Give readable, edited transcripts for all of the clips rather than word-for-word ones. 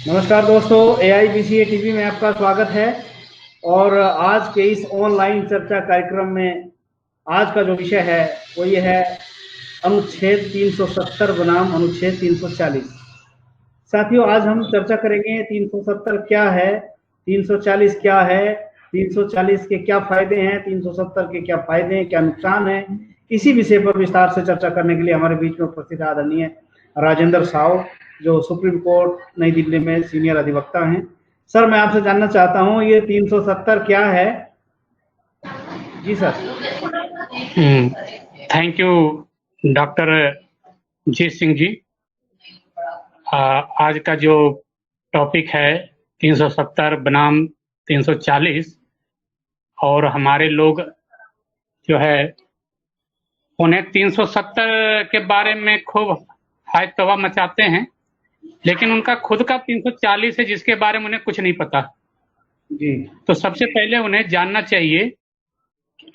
नमस्कार दोस्तों, AIBCA TV में आपका स्वागत है। और आज के इस ऑनलाइन चर्चा कार्यक्रम में आज का जो विषय है वो ये है अनुच्छेद 370 बनाम अनुच्छेद 340। साथियों, आज हम चर्चा करेंगे 370 क्या है, 340 क्या है, 340 के क्या फायदे हैं, 370 के क्या फायदे हैं, क्या नुकसान है। इसी विषय पर विस्तार से चर्चा करने के लिए हमारे बीच में उपस्थित आदरणीय राजेंद्र साव, जो सुप्रीम कोर्ट नई दिल्ली में सीनियर अधिवक्ता हैं। सर, मैं आपसे जानना चाहता हूं, ये 370 क्या है? जी सर। थैंक यू डॉक्टर जीत सिंह जी। आज का जो टॉपिक है 370 बनाम 340, और हमारे लोग जो है उन्हें 370 के बारे में खूब हाय तौबा मचाते हैं, लेकिन उनका खुद का 340 है जिसके बारे में उन्हें कुछ नहीं पता जी। तो सबसे पहले उन्हें जानना चाहिए,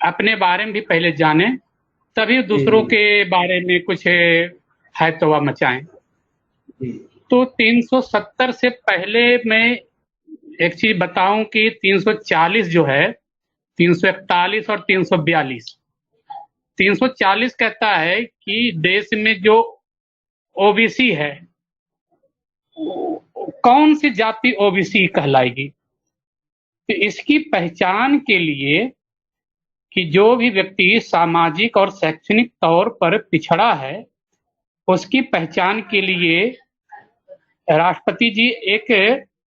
अपने बारे में भी पहले जाने, तभी दूसरों के बारे में कुछ हाय तौबा मचाएं। तो 370 से पहले मैं एक चीज बताऊं कि 340 जो है 341 और 342। 340 कहता है कि देश में जो ओबीसी है, कौन सी जाति ओबीसी कहलाएगी। तो इसकी पहचान के लिए कि जो भी व्यक्ति सामाजिक और शैक्षणिक तौर पर पिछड़ा है, उसकी पहचान के लिए राष्ट्रपति जी एक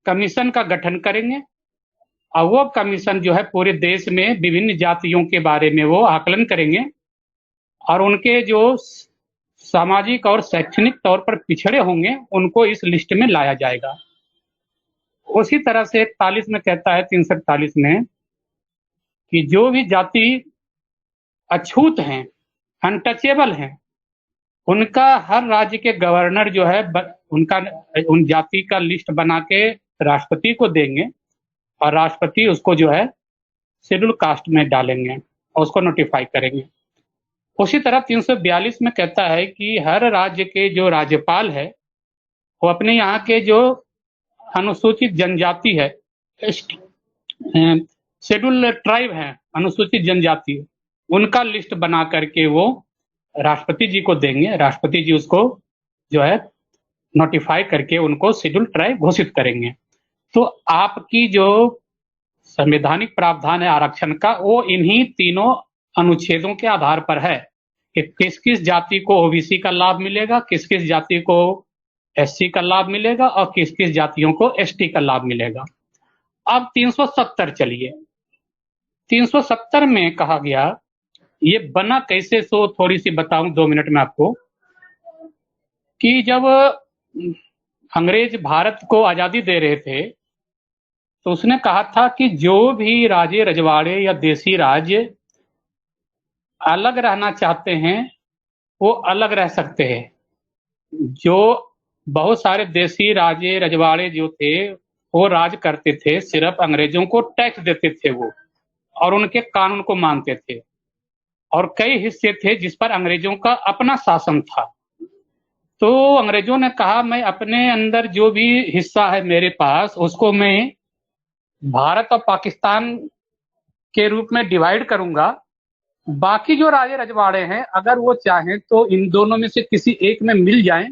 कमीशन का गठन करेंगे, और वो कमीशन जो है पूरे देश में विभिन्न जातियों के बारे में वो आकलन करेंगे, और उनके जो सामाजिक और शैक्षणिक तौर पर पिछड़े होंगे उनको इस लिस्ट में लाया जाएगा। उसी तरह से 41 में कहता है, 341 में, कि जो भी जाति अछूत हैं, अनटचेबल हैं, उनका हर राज्य के गवर्नर जो है उनका उन जाति का लिस्ट बना के राष्ट्रपति को देंगे, और राष्ट्रपति उसको जो है शेड्यूल कास्ट में डालेंगे और उसको नोटिफाई करेंगे। उसी तरह 342 में कहता है कि हर राज्य के जो राज्यपाल है वो अपने यहाँ के जो अनुसूचित जनजाति है, शेड्यूल ट्राइब है, अनुसूचित जनजाति, उनका लिस्ट बना करके वो राष्ट्रपति जी को देंगे। राष्ट्रपति जी उसको जो है नोटिफाई करके उनको शेड्यूल ट्राइब घोषित करेंगे। तो आपकी जो संवैधानिक प्रावधान है आरक्षण का, वो इन्हीं तीनों अनुच्छेदों के आधार पर है कि किस किस जाति को ओबीसी का लाभ मिलेगा, किस किस जाति को एससी का लाभ मिलेगा, और किस किस जातियों को एसटी का लाभ मिलेगा। अब 370 चलिए, 370 में कहा गया, ये बना कैसे, सो थोड़ी सी बताऊं 2 मिनट में आपको, कि जब अंग्रेज भारत को आजादी दे रहे थे तो उसने कहा था कि जो भी राजे रजवाड़े या देसी राज्य अलग रहना चाहते हैं वो अलग रह सकते हैं। जो बहुत सारे देसी राजे रजवाड़े जो थे वो राज करते थे, सिर्फ अंग्रेजों को टैक्स देते थे वो, और उनके कानून को मानते थे, और कई हिस्से थे जिस पर अंग्रेजों का अपना शासन था। तो अंग्रेजों ने कहा, मैं अपने अंदर जो भी हिस्सा है मेरे पास, उसको मैं भारत और पाकिस्तान के रूप में डिवाइड करूंगा। बाकी जो राजे रजवाड़े हैं, अगर वो चाहें तो इन दोनों में से किसी एक में मिल जाएं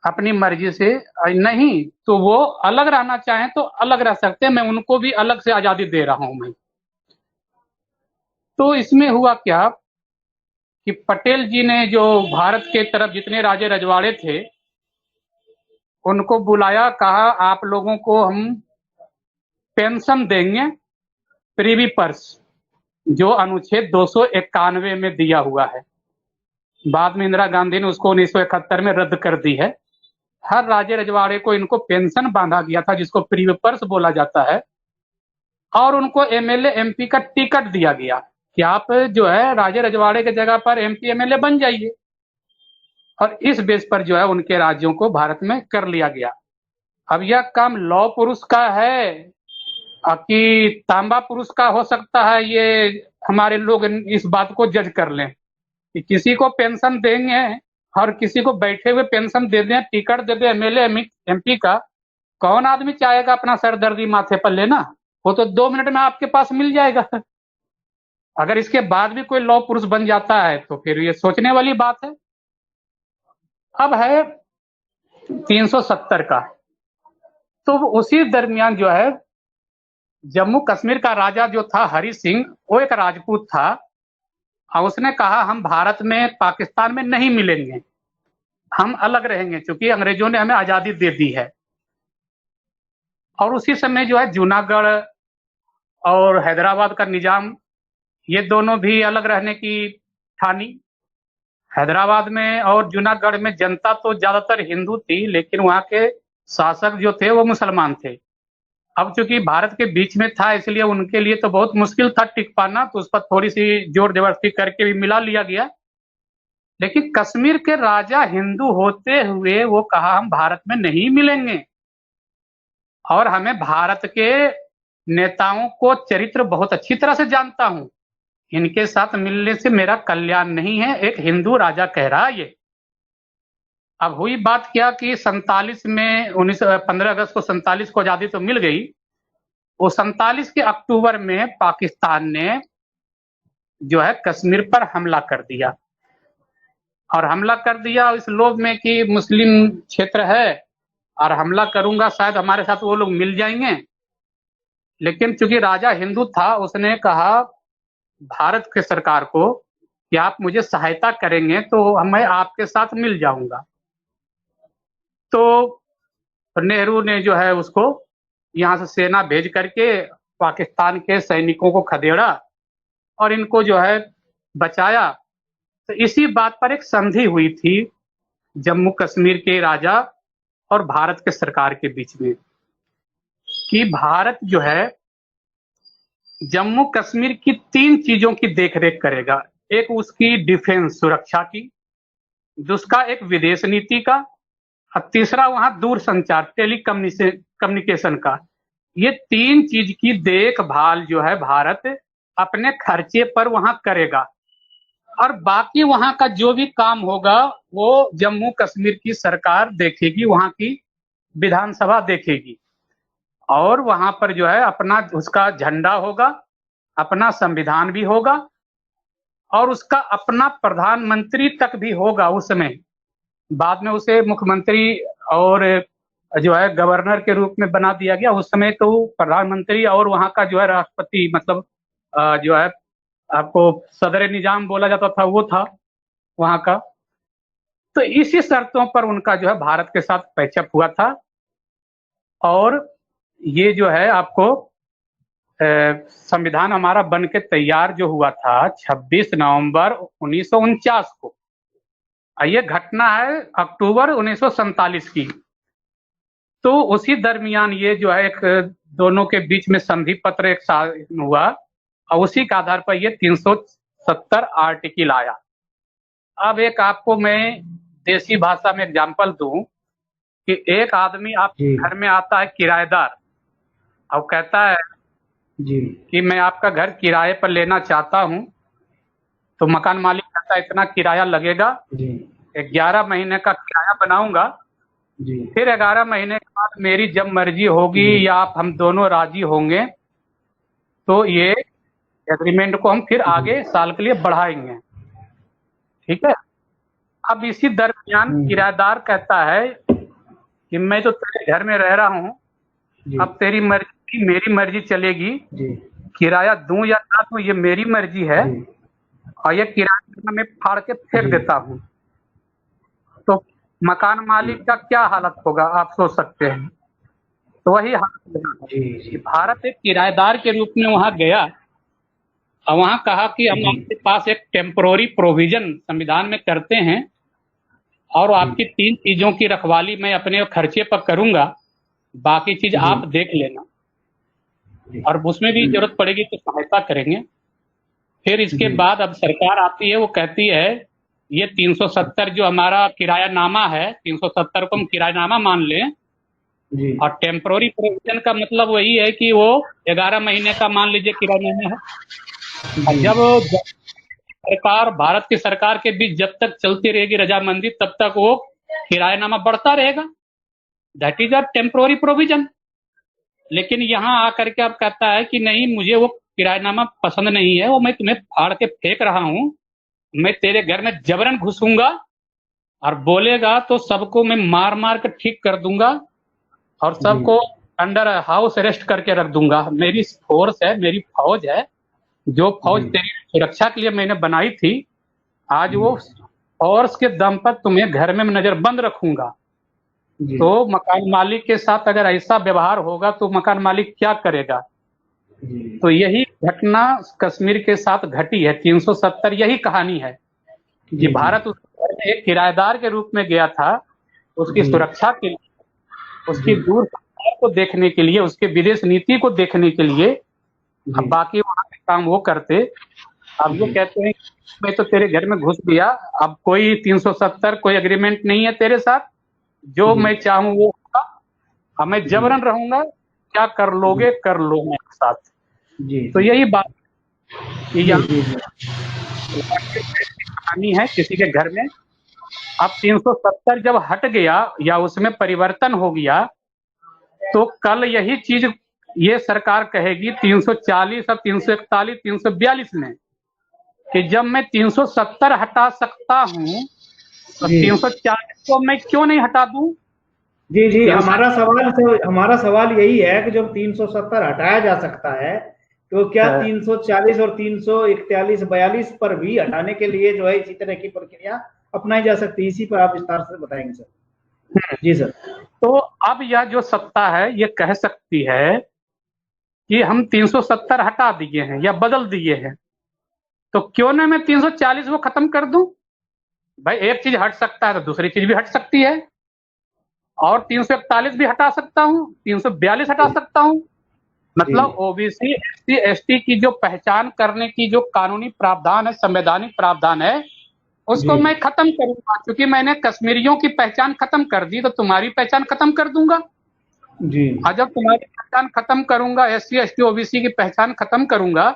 अपनी मर्जी से, नहीं तो वो अलग रहना चाहें तो अलग रह सकते हैं, मैं उनको भी अलग से आजादी दे रहा हूं मैं। तो इसमें हुआ क्या कि पटेल जी ने जो भारत के तरफ जितने राजे रजवाड़े थे उनको बुलाया, कहा आप लोगों को हम पेंशन देंगे, प्रीवी पर्स, जो अनुच्छेद 291 में दिया हुआ है। बाद में इंदिरा गांधी ने उसको 1971 में रद्द कर दी है। हर राजे रजवाड़े को इनको पेंशन बांधा गया था जिसको प्रीवी पर्स बोला जाता है, और उनको एमएलए एमपी का टिकट दिया गया कि आप जो है राजे रजवाड़े के जगह पर एमपी एमएलए बन जाइए, और इस बेस पर जो है उनके राज्यों को भारत में कर लिया गया। अब यह काम लौ पुरुष का है कि तांबा पुरुष का हो सकता है, ये हमारे लोग इस बात को जज कर लें कि किसी को पेंशन देंगे और किसी को बैठे हुए पेंशन दे दें, टिकट दे दें एमएलए एमपी का, कौन आदमी चाहेगा अपना सरदर्दी माथे पर लेना? वो तो 2 मिनट में आपके पास मिल जाएगा। अगर इसके बाद भी कोई लौह पुरुष बन जाता है तो फिर ये सोचने वाली बात है। अब है 370 का, तो उसी दरमियान जो है जम्मू कश्मीर का राजा जो था हरि सिंह, वो एक राजपूत था और उसने कहा हम भारत में पाकिस्तान में नहीं मिलेंगे, हम अलग रहेंगे, क्योंकि अंग्रेजों ने हमें आजादी दे दी है। और उसी समय जो है जूनागढ़ और हैदराबाद का निजाम, ये दोनों भी अलग रहने की ठानी। हैदराबाद में और जूनागढ़ में जनता तो ज्यादातर हिंदू थी, लेकिन वहाँ के शासक जो थे वो मुसलमान थे। अब चूंकि भारत के बीच में था, इसलिए उनके लिए तो बहुत मुश्किल था टिक पाना, तो उस पर थोड़ी सी जोर जबरदस्ती करके भी मिला लिया गया। लेकिन कश्मीर के राजा हिंदू होते हुए वो कहा हम भारत में नहीं मिलेंगे, और हमें भारत के नेताओं को चरित्र बहुत अच्छी तरह से जानता हूं, इनके साथ मिलने से मेरा कल्याण नहीं है, एक हिंदू राजा कह रहा है ये। अब हुई बात क्या कि 47 में 15 अगस्त को 47 को आजादी तो मिल गई, वो 47 के अक्टूबर में पाकिस्तान ने जो है कश्मीर पर हमला कर दिया। और हमला कर दिया इस लोभ में कि मुस्लिम क्षेत्र है और हमला करूंगा, शायद हमारे साथ वो लोग मिल जाएंगे। लेकिन चूंकि राजा हिंदू था, उसने कहा भारत के सरकार को कि आप मुझे सहायता करेंगे तो मैं आपके साथ मिल जाऊंगा। तो नेहरू ने जो है उसको यहाँ से सेना भेज करके पाकिस्तान के सैनिकों को खदेड़ा और इनको जो है बचाया। तो इसी बात पर एक संधि हुई थी जम्मू कश्मीर के राजा और भारत के सरकार के बीच में, कि भारत जो है जम्मू कश्मीर की 3 चीजों की देखरेख करेगा। एक उसकी डिफेंस सुरक्षा की, दूसरा एक विदेश नीति का, और तीसरा वहां दूर संचार कम्युनिकेशन का। ये 3 चीज की देखभाल जो है भारत अपने खर्चे पर वहां करेगा, और बाकी वहां का जो भी काम होगा वो जम्मू कश्मीर की सरकार देखेगी, वहां की विधानसभा देखेगी। और वहां पर जो है अपना उसका झंडा होगा, अपना संविधान भी होगा, और उसका अपना प्रधानमंत्री तक भी होगा उस समय। बाद में उसे मुख्यमंत्री और जो है गवर्नर के रूप में बना दिया गया। उस समय तो प्रधानमंत्री और वहां का जो है राष्ट्रपति, मतलब जो है आपको सदर निजाम बोला जाता था, वो था वहां का। तो इसी शर्तों पर उनका जो है भारत के साथ पैचअप हुआ था। और ये जो है आपको संविधान हमारा बन के तैयार जो हुआ था 26 नवंबर 1949 को। ये घटना है अक्टूबर 1947 की। तो उसी दरमियान ये जो है एक दोनों के बीच में संधि पत्र एक साइन हुआ, और उसी के आधार पर ये 370 आर्टिकल आया। अब एक आपको मैं देसी भाषा में एग्जांपल दूं कि एक आदमी आपके घर में आता है किराएदार, और कहता है जी कि मैं आपका घर किराए पर लेना चाहता हूं। तो मकान मालिक कहता है इतना किराया लगेगा, जी 11 महीने का किराया बनाऊंगा, जी फिर 11 महीने के बाद मेरी जब मर्जी होगी या आप हम दोनों राजी होंगे तो ये एग्रीमेंट को हम फिर आगे साल के लिए बढ़ाएंगे। ठीक है। अब इसी दरमियान किराएदार कहता है कि मैं तो तेरे घर में रह रहा हूँ, अब तेरी मर्जी मेरी मर्जी चलेगी, जी किराया दूं या ना दूं ये मेरी मर्जी है, और ये किराया मैं फाड़ के फेंक देता हूँ। तो मकान मालिक का क्या हालत होगा आप सोच सकते हैं। तो वही हालत जी भारत एक किराएदार के रूप में वहां गया और वहां कहा कि हम आपके पास एक टेम्पोररी प्रोविजन संविधान में करते हैं, और आपकी 3 चीजों की रखवाली मैं अपने खर्चे पर करूंगा, बाकी चीज आप देख लेना, और उसमें भी जरूरत पड़ेगी तो सहायता करेंगे। फिर इसके बाद अब सरकार आती है, वो कहती है ये 370 जो हमारा किरायानामा है, 370 को हम किरायानामा मान लें, और टेम्पोररी प्रोविजन का मतलब वही है कि वो 11 महीने का मान लीजिए किरायानामा है। और जब सरकार भारत की सरकार के बीच जब तक चलती रहेगी रजामंदी, तब तक वो किरायानामा बढ़ता रहेगा। That is a temporary provision. लेकिन यहाँ आकर के अब कहता है कि नहीं, मुझे वो किराएनामा पसंद नहीं है, वो मैं तुम्हें फाड़ के फेंक रहा हूँ, मैं तेरे घर में जबरन घुसूंगा और बोलेगा तो सबको मैं मार मार कर ठीक कर दूंगा और सबको अंडर हाउस अरेस्ट करके रख दूंगा। मेरी फोर्स है, मेरी फौज है, जो फौज तेरी सुरक्षा के लिए मैंने बनाई थी, आज वो फोर्स के दम पर तुम्हें घर में नजरबंद रखूंगा। तो मकान मालिक के साथ अगर ऐसा व्यवहार होगा तो मकान मालिक क्या करेगा? तो यही घटना कश्मीर के साथ घटी है। 370 यही कहानी है कि भारत उस घर में एक किराएदार के रूप में गया था, उसकी सुरक्षा के लिए, उसकी दूर संचार को देखने के लिए, उसके विदेश नीति को देखने के लिए। अब बाकी वहां के काम वो करते। अब ये कहते हैं मैं तो तेरे घर में घुस गया, अब कोई 370 कोई एग्रीमेंट नहीं है तेरे साथ, जो मैं चाहूं वो होगा, अब मैं जबरन रहूंगा, क्या कर लोगे कर लो मेरे साथ। तो यही बात कहानी है किसी के घर में। अब 370 जब हट गया या उसमें परिवर्तन हो गया, तो कल यही चीज ये सरकार कहेगी 340 और 341 342 में कि जब मैं 370 हटा सकता हूं तो 340 को मैं क्यों नहीं हटा दूं? जी हमारा सवाल यही है कि जब 370 हटाया जा सकता है तो क्या 340 और 341 42 पर भी हटाने के लिए जो है इसी तरह की प्रक्रिया अपनाई जा सकती है? इसी पर आप विस्तार से बताएंगे सर। जी सर। तो अब यह जो सत्ता है ये कह सकती है कि हम 370 हटा दिए हैं या बदल दिए हैं, तो क्यों ना मैं 340 को खत्म कर दूं? भाई एक चीज हट सकता है तो दूसरी चीज भी हट सकती है, और 341 भी हटा सकता हूं, 342 हटा सकता हूं। मतलब ओबीसी एससी एसटी की जो पहचान करने की जो कानूनी प्रावधान है, संवैधानिक प्रावधान है, उसको मैं खत्म करूंगा। क्योंकि मैंने कश्मीरियों की पहचान खत्म कर दी तो तुम्हारी पहचान खत्म कर दूंगा। और जब तुम्हारी पहचान खत्म करूंगा, एससी एसटी ओबीसी की पहचान खत्म करूंगा,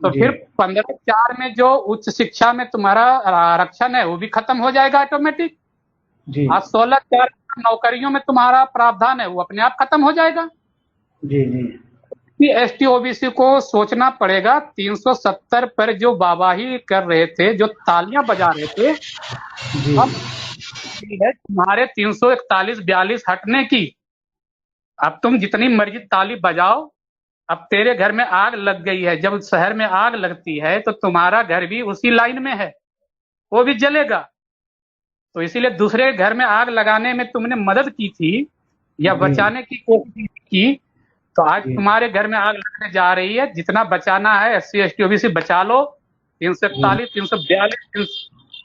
तो फिर 15(4) में जो उच्च शिक्षा में तुम्हारा आरक्षण है वो भी खत्म हो जाएगा ऑटोमेटिक। आज 16(4) नौकरियों में तुम्हारा प्रावधान है वो अपने आप खत्म हो जाएगा। एसटी ओबीसी को सोचना पड़ेगा। 370 पर जो वाहवाही कर रहे थे, जो तालियां बजा रहे थे, अब है तुम्हारे 341 42 हटने की। अब तुम जितनी मर्जी ताली बजाओ, अब तेरे घर में आग लग गई है। जब शहर में आग लगती है तो तुम्हारा घर भी उसी लाइन में है, वो भी जलेगा। तो इसीलिए दूसरे घर में आग लगाने में तुमने मदद की थी या बचाने की कोशिश की, तो आज तुम्हारे घर में आग लगने जा रही है। जितना बचाना है एससी एसटी ओबीसी बचा लो। 341 342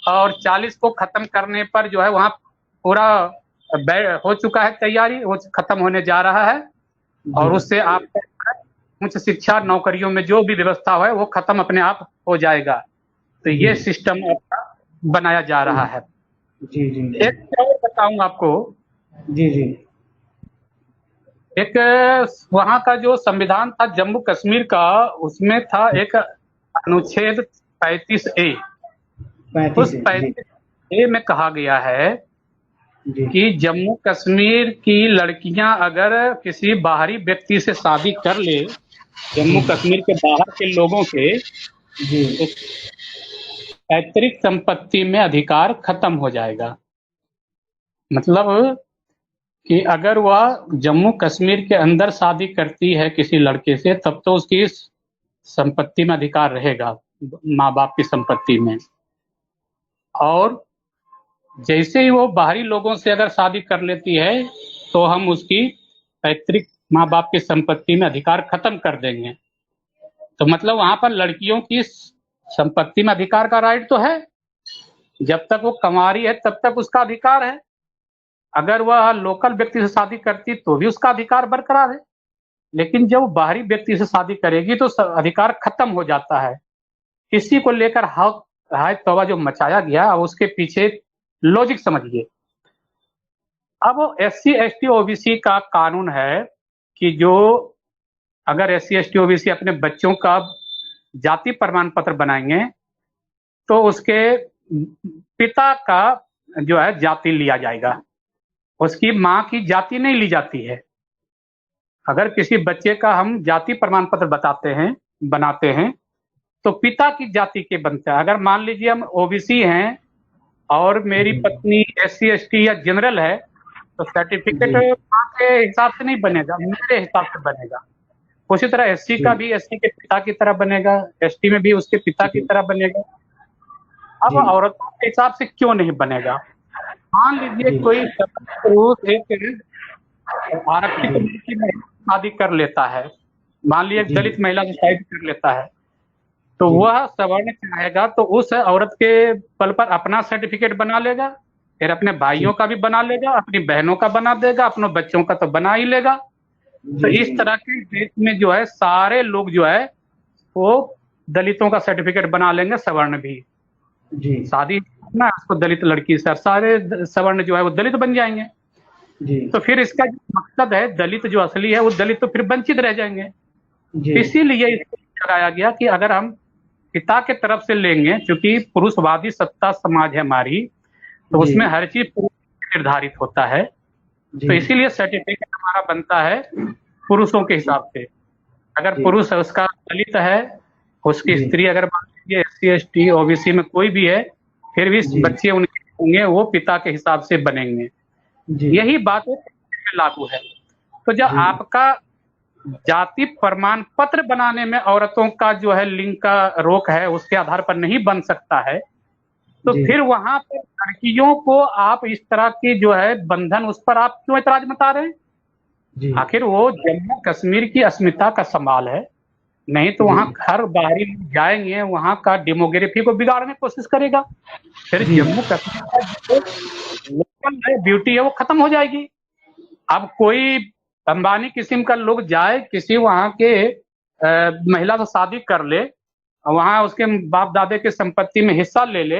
और 40 को खत्म करने पर जो है वहां पूरा हो चुका है तैयारी, वो खत्म होने जा रहा है। और उससे आप उच्च शिक्षा नौकरियों में जो भी व्यवस्था है वो खत्म अपने आप हो जाएगा। तो ये सिस्टम आपका बनाया जा रहा है। एक और बताऊं आपको। एक वहां का जो संविधान था जम्मू कश्मीर का, उसमें था एक अनुच्छेद 35A। उस 35A में कहा गया है कि जम्मू कश्मीर की लड़कियां अगर किसी बाहरी व्यक्ति से शादी कर ले, जम्मू कश्मीर के बाहर के लोगों से, तो पैतृक संपत्ति में अधिकार खत्म हो जाएगा। मतलब कि अगर वह जम्मू कश्मीर के अंदर शादी करती है किसी लड़के से, तब तो उसकी संपत्ति में अधिकार रहेगा, माँ बाप की संपत्ति में। और जैसे ही वो बाहरी लोगों से अगर शादी कर लेती है तो हम उसकी पैतृक माँ बाप की संपत्ति में अधिकार खत्म कर देंगे। तो मतलब वहां पर लड़कियों की संपत्ति में अधिकार का राइट तो है, जब तक वो कंवारी है तब तक उसका अधिकार है। अगर वह लोकल व्यक्ति से शादी करती तो भी उसका अधिकार बरकरार है, लेकिन जब बाहरी व्यक्ति से शादी करेगी तो अधिकार खत्म हो जाता है। इसी को लेकर हाय तौबा जो मचाया गया, उसके पीछे लॉजिक समझिए। अब एससी एसटी ओबीसी का कानून है कि जो अगर एससी एसटी ओबीसी अपने बच्चों का जाति प्रमाण पत्र बनाएंगे तो उसके पिता का जो है जाति लिया जाएगा। उसकी माँ की जाति नहीं ली जाती है। अगर किसी बच्चे का हम जाति प्रमाण पत्र बनाते हैं तो पिता की जाति के बनता है। अगर मान लीजिए हम ओबीसी हैं और मेरी पत्नी SC ST या जनरल है, तो सर्टिफिकेट जी माँ के हिसाब से नहीं बनेगा, मेरे हिसाब से बनेगा। उसी तरह SC का जी भी SC के पिता की तरह बनेगा, ST में भी उसके पिता की जी तरह बनेगा। अब जी औरतों के हिसाब से क्यों नहीं बनेगा? मान लीजिए जी कोई पुरुष एक आरक्षित जी की शादी कर लेता है, मान लीजिए एक जी दलित महिला से शादी कर लेता है, तो जी वह सवर्ण चाहेगा तो उस औरत के बल पर अपना सर्टिफिकेट बना लेगा, फिर अपने जी भाइयों का भी बना लेगा, अपनी बहनों का बना देगा, अपने बच्चों का तो बना ही लेगा। तो जी इस तरह के देश में जो है सारे लोग जो है वो दलितों का सर्टिफिकेट बना लेंगे, सवर्ण भी। जी शादी ना उसको दलित लड़की से, सारे सवर्ण जो है वो दलित बन जाएंगे। जी तो फिर इसका जो मकसद है, दलित जो असली है वो दलित तो फिर वंचित रह जाएंगे। जी इसीलिए इसको लगाया गया कि अगर हम पिता के तरफ से लेंगे, क्योंकि पुरुषवादी सत्ता समाज है हमारी, तो जी उसमें हर चीज पुरुष निर्धारित होता है। तो जी इसीलिए सर्टिफिकेट हमारा बनता है पुरुषों के हिसाब से। अगर जी पुरुष है उसका दलित है, उसकी जी स्त्री अगर मान लीजिए SC ST OBC में कोई भी है, फिर भी जी बच्चे उनके होंगे वो पिता के हिसाब से बनेंगे। जी यही बात लागू है। तो जब जी आपका जाति प्रमाण पत्र बनाने में औरतों का जो है लिंग का रोक है, उसके आधार पर नहीं बन सकता है, तो जी फिर वहां पर लड़कियों को आप इस तरह की जो है बंधन, उस पर आप क्यों ऐतराज बता रहे हैं? जी आखिर वो जम्मू कश्मीर की अस्मिता का सवाल है, नहीं तो जी वहां हर बाहरी लोग जाएंगे, वहां का डेमोग्राफी को बिगाड़ने की कोशिश करेगा। फिर जी जम्मू कश्मीर का जो लोकल ब्यूटी है वो खत्म हो जाएगी। अब कोई अंबानी किस्म का लोग जाए किसी वहां के महिला से शादी कर ले, वहां उसके बाप दादे की संपत्ति में हिस्सा ले ले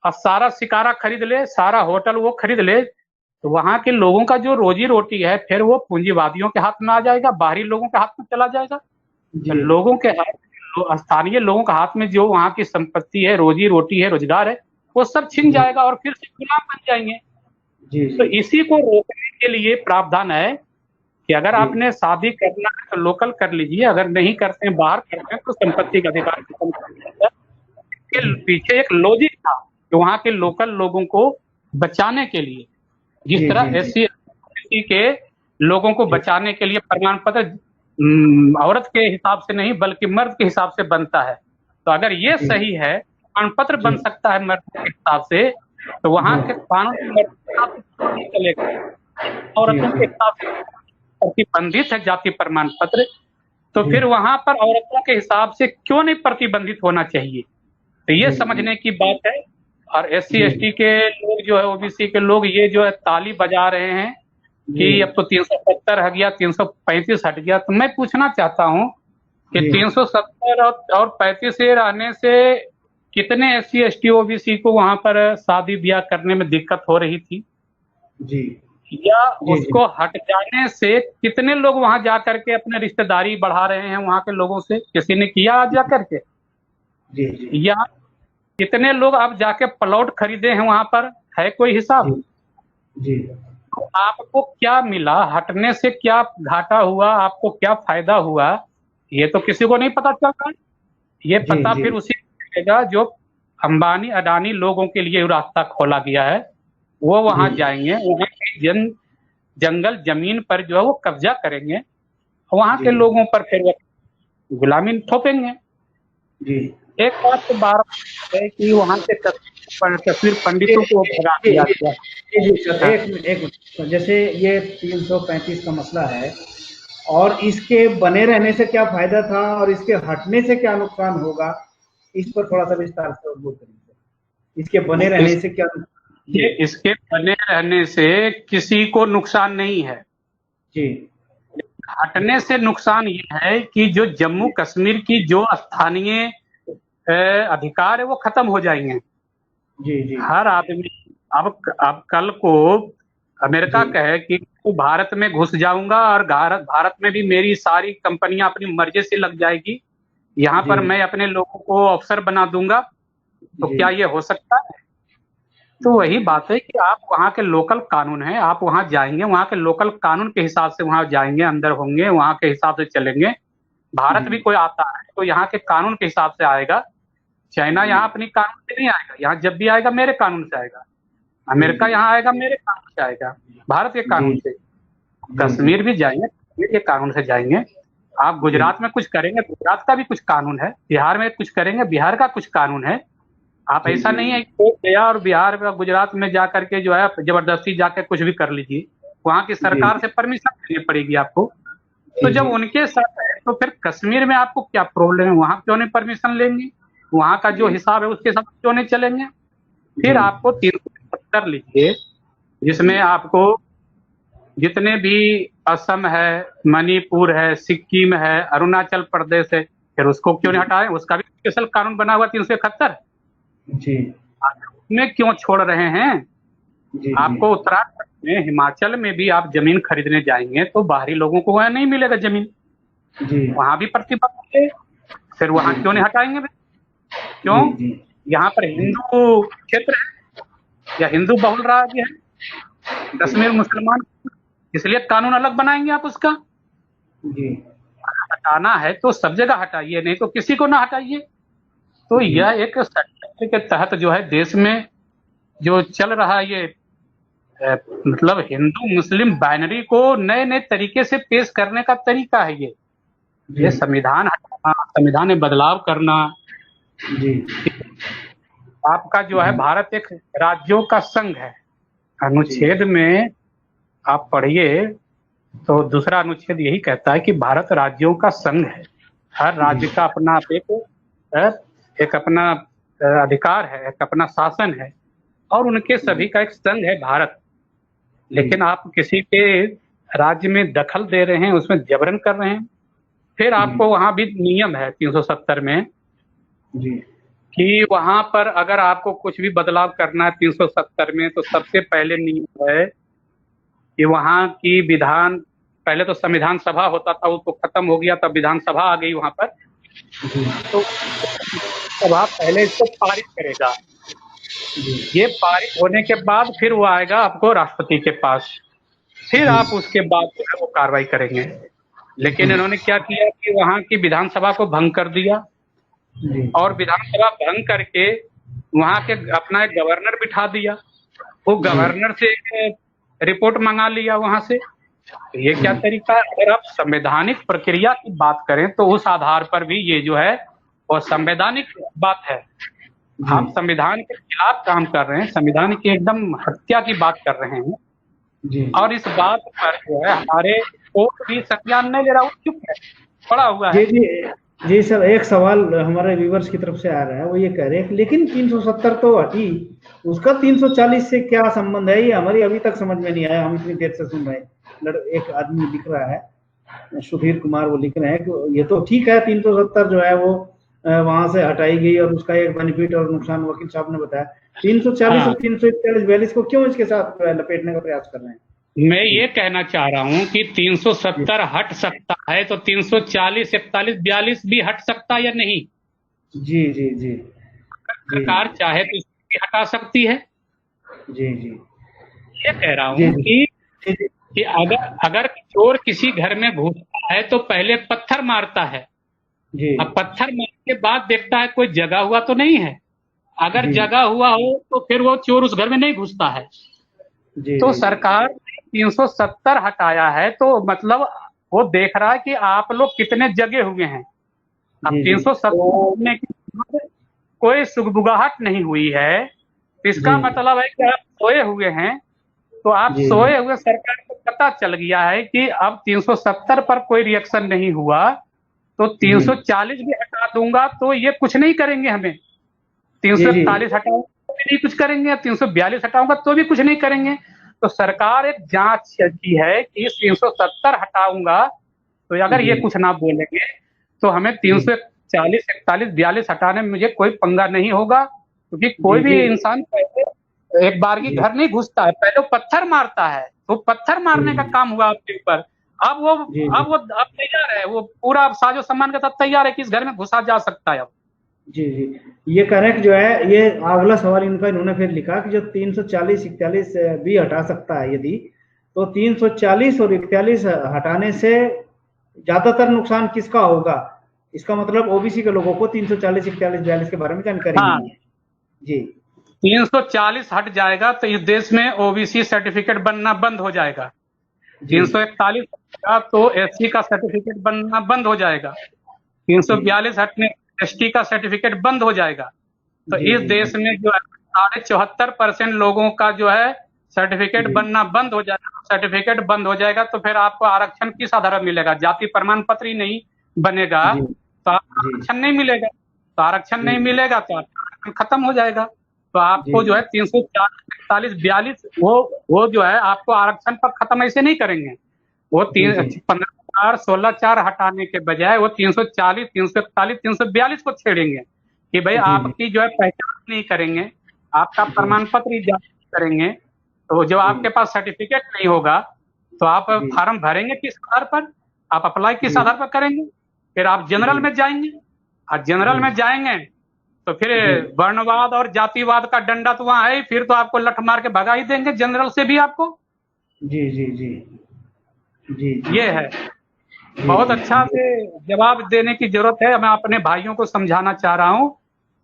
और सारा शिकारा खरीद ले, सारा होटल वो खरीद ले, तो वहां के लोगों का जो रोजी रोटी है फिर वो पूंजीवादियों के हाथ में आ जाएगा, बाहरी लोगों के हाथ में चला जाएगा। तो जी लोगों के हाथ, स्थानीय लोगों के हाथ में जो वहां की संपत्ति है, रोजी रोटी है, रोजगार है, वो सब छिन जी जाएगा और फिर से गुलाम बन जाएंगे। जी तो जी इसी को रोकने के लिए प्रावधान है कि अगर जी आपने शादी करना है तो लोकल कर लीजिए, अगर नहीं करते हैं, बाहर करते हैं, तो संपत्ति का अधिकार खत्म कर दिया जाए। इसके पीछे एक लॉजिक था कि वहां के लोकल लोगों को बचाने के लिए, जिस जी तरह जी SC ST के लोगों को जी बचाने के लिए प्रमाण पत्र औरत के हिसाब से नहीं बल्कि मर्द के हिसाब से बनता है। तो अगर ये जी सही है, प्रमाण पत्र जी बन सकता है मर्द के हिसाब से, तो वहां के जी कानून मर्द के हिसाब से क्यों नहीं चलेगा? जी औरतों के जी हिसाब से प्रतिबंधित है जाति प्रमाण पत्र, तो जी फिर वहां पर औरतों के हिसाब से क्यों नहीं प्रतिबंधित होना चाहिए? तो ये जी समझने की बात है। और SC जी ST के लोग जो है, OBC के लोग ये जो है ताली बजा रहे हैं जी कि अब तो 370 हट गया, 335 हट गया। तो मैं पूछना चाहता हूँ कि जी 370 और 35 से रहने से कितने SC ST OBC को वहां पर शादी ब्याह करने में दिक्कत हो रही थी, जी या जी उसको हट जाने से कितने लोग वहां जाकर के अपने रिश्तेदारी बढ़ा रहे हैं वहां के लोगों से? किसी ने किया आज जाकर के? जी जी या कितने लोग अब जाके प्लॉट खरीदे हैं वहां पर? है कोई हिसाब? जी तो आपको क्या मिला हटने से, क्या घाटा हुआ, आपको क्या फायदा हुआ, ये तो किसी को नहीं पता चल रहा है। ये जी पता जी फिर उसी को चलेगा जो अंबानी अडानी लोगों के लिए रास्ता खोला गया है। वो वहां जी जाएंगे, वहां की जंगल जमीन पर जो है वो कब्जा करेंगे, वहां के जी लोगों पर फिर वो गुलामी थोपेंगे। जी एक बात तो बार है कि वहां से कश्मीर जी पंडितों को भगा जी दिया जी गया। जी सर, हाँ, एक मिनट तो जैसे ये 335 का मसला है और इसके बने रहने से क्या फायदा था और इसके हटने से क्या नुकसान होगा, इस पर थोड़ा सा विस्तार से और बोल करेंगे। इसके बने रहने इस से क्या? जी इसके बने रहने से किसी को नुकसान नहीं है, जी हटने से नुकसान ये है कि जो जम्मू कश्मीर की जो स्थानीय अधिकार है वो खत्म हो जाएंगे। जी जी हर आदमी अब कल को अमेरिका जी कहे कि तो भारत में घुस जाऊंगा और भारत में भी मेरी सारी कंपनियां अपनी मर्जी से लग जाएगी, यहाँ जी पर मैं अपने लोगों को अफसर बना दूंगा, तो जी क्या ये हो सकता है? तो वही बात है कि आप वहाँ के लोकल कानून है, आप वहाँ जाएंगे, वहाँ के लोकल कानून के हिसाब से वहाँ जाएंगे, अंदर होंगे, वहाँ के हिसाब से चलेंगे। भारत भी कोई आता है तो यहाँ के कानून के हिसाब से आएगा। चाइना यहाँ अपनी कानून से नहीं आएगा, यहाँ जब भी आएगा मेरे कानून से आएगा। अमेरिका यहाँ आएगा मेरे कानून से आएगा, भारत के कानून से। कश्मीर भी जाएंगे, कश्मीर के कानून से जाएंगे। आप गुजरात में कुछ करेंगे, गुजरात का भी कुछ कानून है। बिहार में कुछ करेंगे, बिहार का कुछ कानून है। आप ऐसा नहीं है कि गया और बिहार में गुजरात में जा करके जो है जबरदस्ती जाके कुछ भी कर लीजिए। वहाँ की सरकार से परमिशन लेनी पड़ेगी आपको। तो जब उनके साथ है तो फिर कश्मीर में आपको क्या प्रॉब्लम है? वहाँ क्यों नहीं परमिशन लेंगे? वहाँ का जो हिसाब है उसके साथ क्यों नहीं चलेंगे? फिर आपको 370 लीजिए, जिसमें आपको जितने भी असम है, मणिपुर है, सिक्किम है, अरुणाचल प्रदेश है, फिर उसको क्यों नहीं हटाएं? उसका भी स्पेशल कानून बना हुआ 371 जी। में क्यों छोड़ रहे हैं? आपको उत्तराखंड में, हिमाचल में भी आप जमीन खरीदने जाएंगे तो बाहरी लोगों को वहाँ नहीं मिलेगा जमीन, वहां भी प्रतिबंध है। फिर वहां क्यों नहीं हटाएंगे? क्यों? यहाँ पर हिंदू क्षेत्र है या हिंदू बहुल राज्य है, कश्मीर मुसलमान, इसलिए कानून अलग बनाएंगे आप उसका। हटाना है तो सब जगह हटाइए, नहीं तो किसी को ना हटाइए। तो यह एक षड्यंत्र के तहत जो है देश में जो चल रहा है, ये मतलब हिंदू मुस्लिम बाइनरी को नए नए तरीके से पेश करने का तरीका है ये संविधान हटाना, संविधान में बदलाव करना। आपका जो है भारत एक राज्यों का संघ है। अनुच्छेद में आप पढ़िए तो दूसरा अनुच्छेद यही कहता है कि भारत राज्यों का संघ है। हर राज्य का अपना एक अपना अधिकार है, एक अपना शासन है, और उनके सभी का एक संघ है भारत। लेकिन आप किसी के राज्य में दखल दे रहे हैं, उसमें जबरन कर रहे हैं। फिर आपको वहां भी नियम है 370 में कि वहां पर अगर आपको कुछ भी बदलाव करना है 370 में, तो सबसे पहले नियम है कि वहां की विधान, पहले तो संविधान सभा होता था, वो तो खत्म हो गया, तब विधानसभा आ गई वहां पर। तो सभा पहले इसको पारित करेगा, ये पारित होने के बाद फिर वो आएगा आपको राष्ट्रपति के पास, फिर आप उसके बाद जो है वो कार्रवाई करेंगे। लेकिन इन्होंने क्या किया कि वहां की विधानसभा को भंग कर दिया, और विधानसभा भंग करके वहां के अपना एक गवर्नर बिठा दिया। वो गवर्नर से एक रिपोर्ट मंगा लिया वहां से। तो ये क्या तरीका है? अगर आप संवैधानिक प्रक्रिया की बात करें तो उस आधार पर भी ये जो है वो संवैधानिक बात है। आप संविधान के खिलाफ काम कर रहे हैं, संविधान की एकदम हत्या की बात कर रहे हैं। और इस बात पर जो है हमारे कोर्ट भी संज्ञान नहीं ले रहा, वो चुप है, पड़ा हुआ है। जी सर, एक सवाल हमारे व्यूवर्स की तरफ से आ रहा है, वो ये कह रहे हैं लेकिन 370 तो हटी, उसका 340 से क्या संबंध है? ये हमारी अभी तक समझ में नहीं आया। हम इतनी देर से सुन रहे हैं, एक आदमी लिख रहा है, सुधीर कुमार, वो लिख रहे हैं कि ये तो ठीक है 370 जो है वो वहां से हटाई गई और उसका एक बेनिफिट और नुकसान वकील साहब ने बताया। 340 और 341 42 को क्यों इसके साथ लपेटने का प्रयास कर रहे हैं? मैं ये कहना चाह रहा हूँ कि 370 हट सकता है तो 340, 41, 42 भी हट सकता है या नहीं? जी जी जी, सरकार चाहे तो इसको भी हटा सकती है। जी जी, ये कह रहा हूँ कि अगर चोर किसी घर में घुसता है तो पहले पत्थर मारता है। अब पत्थर मारने के बाद देखता है कोई जगा हुआ तो नहीं है। अगर जगा हुआ हो तो फिर वो चोर उस घर में नहीं घुसता है। तो सरकार 370 हटाया है तो मतलब वो देख रहा है कि आप लोग कितने जगे हुए हैं। अब 370 हटने की कोई सुगबुगाहट नहीं हुई है, इसका मतलब है कि आप सोए हुए हैं। तो आप सोए हुए, सरकार को पता चल गया है कि अब 370 पर कोई रिएक्शन नहीं हुआ तो 340 भी हटा दूंगा तो ये कुछ नहीं करेंगे हमें। 341 हटाऊंगा तो भी नहीं कुछ करेंगे, 342 हटाऊंगा तो भी कुछ नहीं करेंगे। तो सरकार एक जांच की है कि 370 हटाऊंगा तो अगर ये कुछ ना बोलेंगे तो हमें 340, 41, 42 हटाने में मुझे कोई पंगा नहीं होगा, क्योंकि कोई भी इंसान पहले एक बार की घर नहीं घुसता है, पहले पत्थर मारता है। तो पत्थर मारने का काम हुआ आपके ऊपर। अब तैयार है, वो पूरा साजो सामान के साथ तैयार है कि इस घर में घुसा जा सकता है। अब जी जी, ये करेक्ट जो है, ये अगला सवाल इनका, इन्होंने फिर लिखा कि जो 340 41 भी हटा सकता है यदि, तो 340 और 41 हटाने से ज्यादातर नुकसान किसका होगा? इसका मतलब ओबीसी के लोगों को 340 41 42 के बारे में जानकारी हाँ, नहीं है। जी 340 हट जाएगा तो इस देश में ओबीसी सर्टिफिकेट बनना बंद हो जाएगा। 341 हटेगा तो एससी का सर्टिफिकेट बनना बंद हो जाएगा। 342 हटने एसटी का सर्टिफिकेट बंद हो जाएगा। तो इस देश में जो है 74.5% लोगों का जो है सर्टिफिकेट बनना बंद हो जाएगा। सर्टिफिकेट बंद हो जाएगा तो फिर आपको आरक्षण किस आधार पर मिलेगा? जाति प्रमाण पत्र ही नहीं बनेगा तो आपको आरक्षण नहीं मिलेगा। तो आरक्षण नहीं मिलेगा तो आरक्षण खत्म हो जाएगा। तो आपको जो है 340 41 42 वो जो है आपको आरक्षण पर खत्म ऐसे नहीं करेंगे। वो 15 16 4 हटाने के बजाय वो 340 341 342 को छेड़ेंगे कि भाई आपकी जो है पहचान नहीं करेंगे, आपका प्रमाण पत्र ही जारी करेंगे। तो जब आपके पास सर्टिफिकेट नहीं होगा तो आप फॉर्म भरेंगे किस आधार पर? आप अप्लाई किस आधार पर करेंगे? फिर आप जनरल में जाएंगे, और जनरल में जाएंगे तो फिर वर्णवाद और जातिवाद का डंडा तो वहां है, फिर तो आपको लठ मार के भगा ही देंगे जनरल से भी आपको। जी जी जी जी, ये है। बहुत अच्छा से जवाब देने की जरूरत है। मैं अपने भाइयों को समझाना चाह रहा हूँ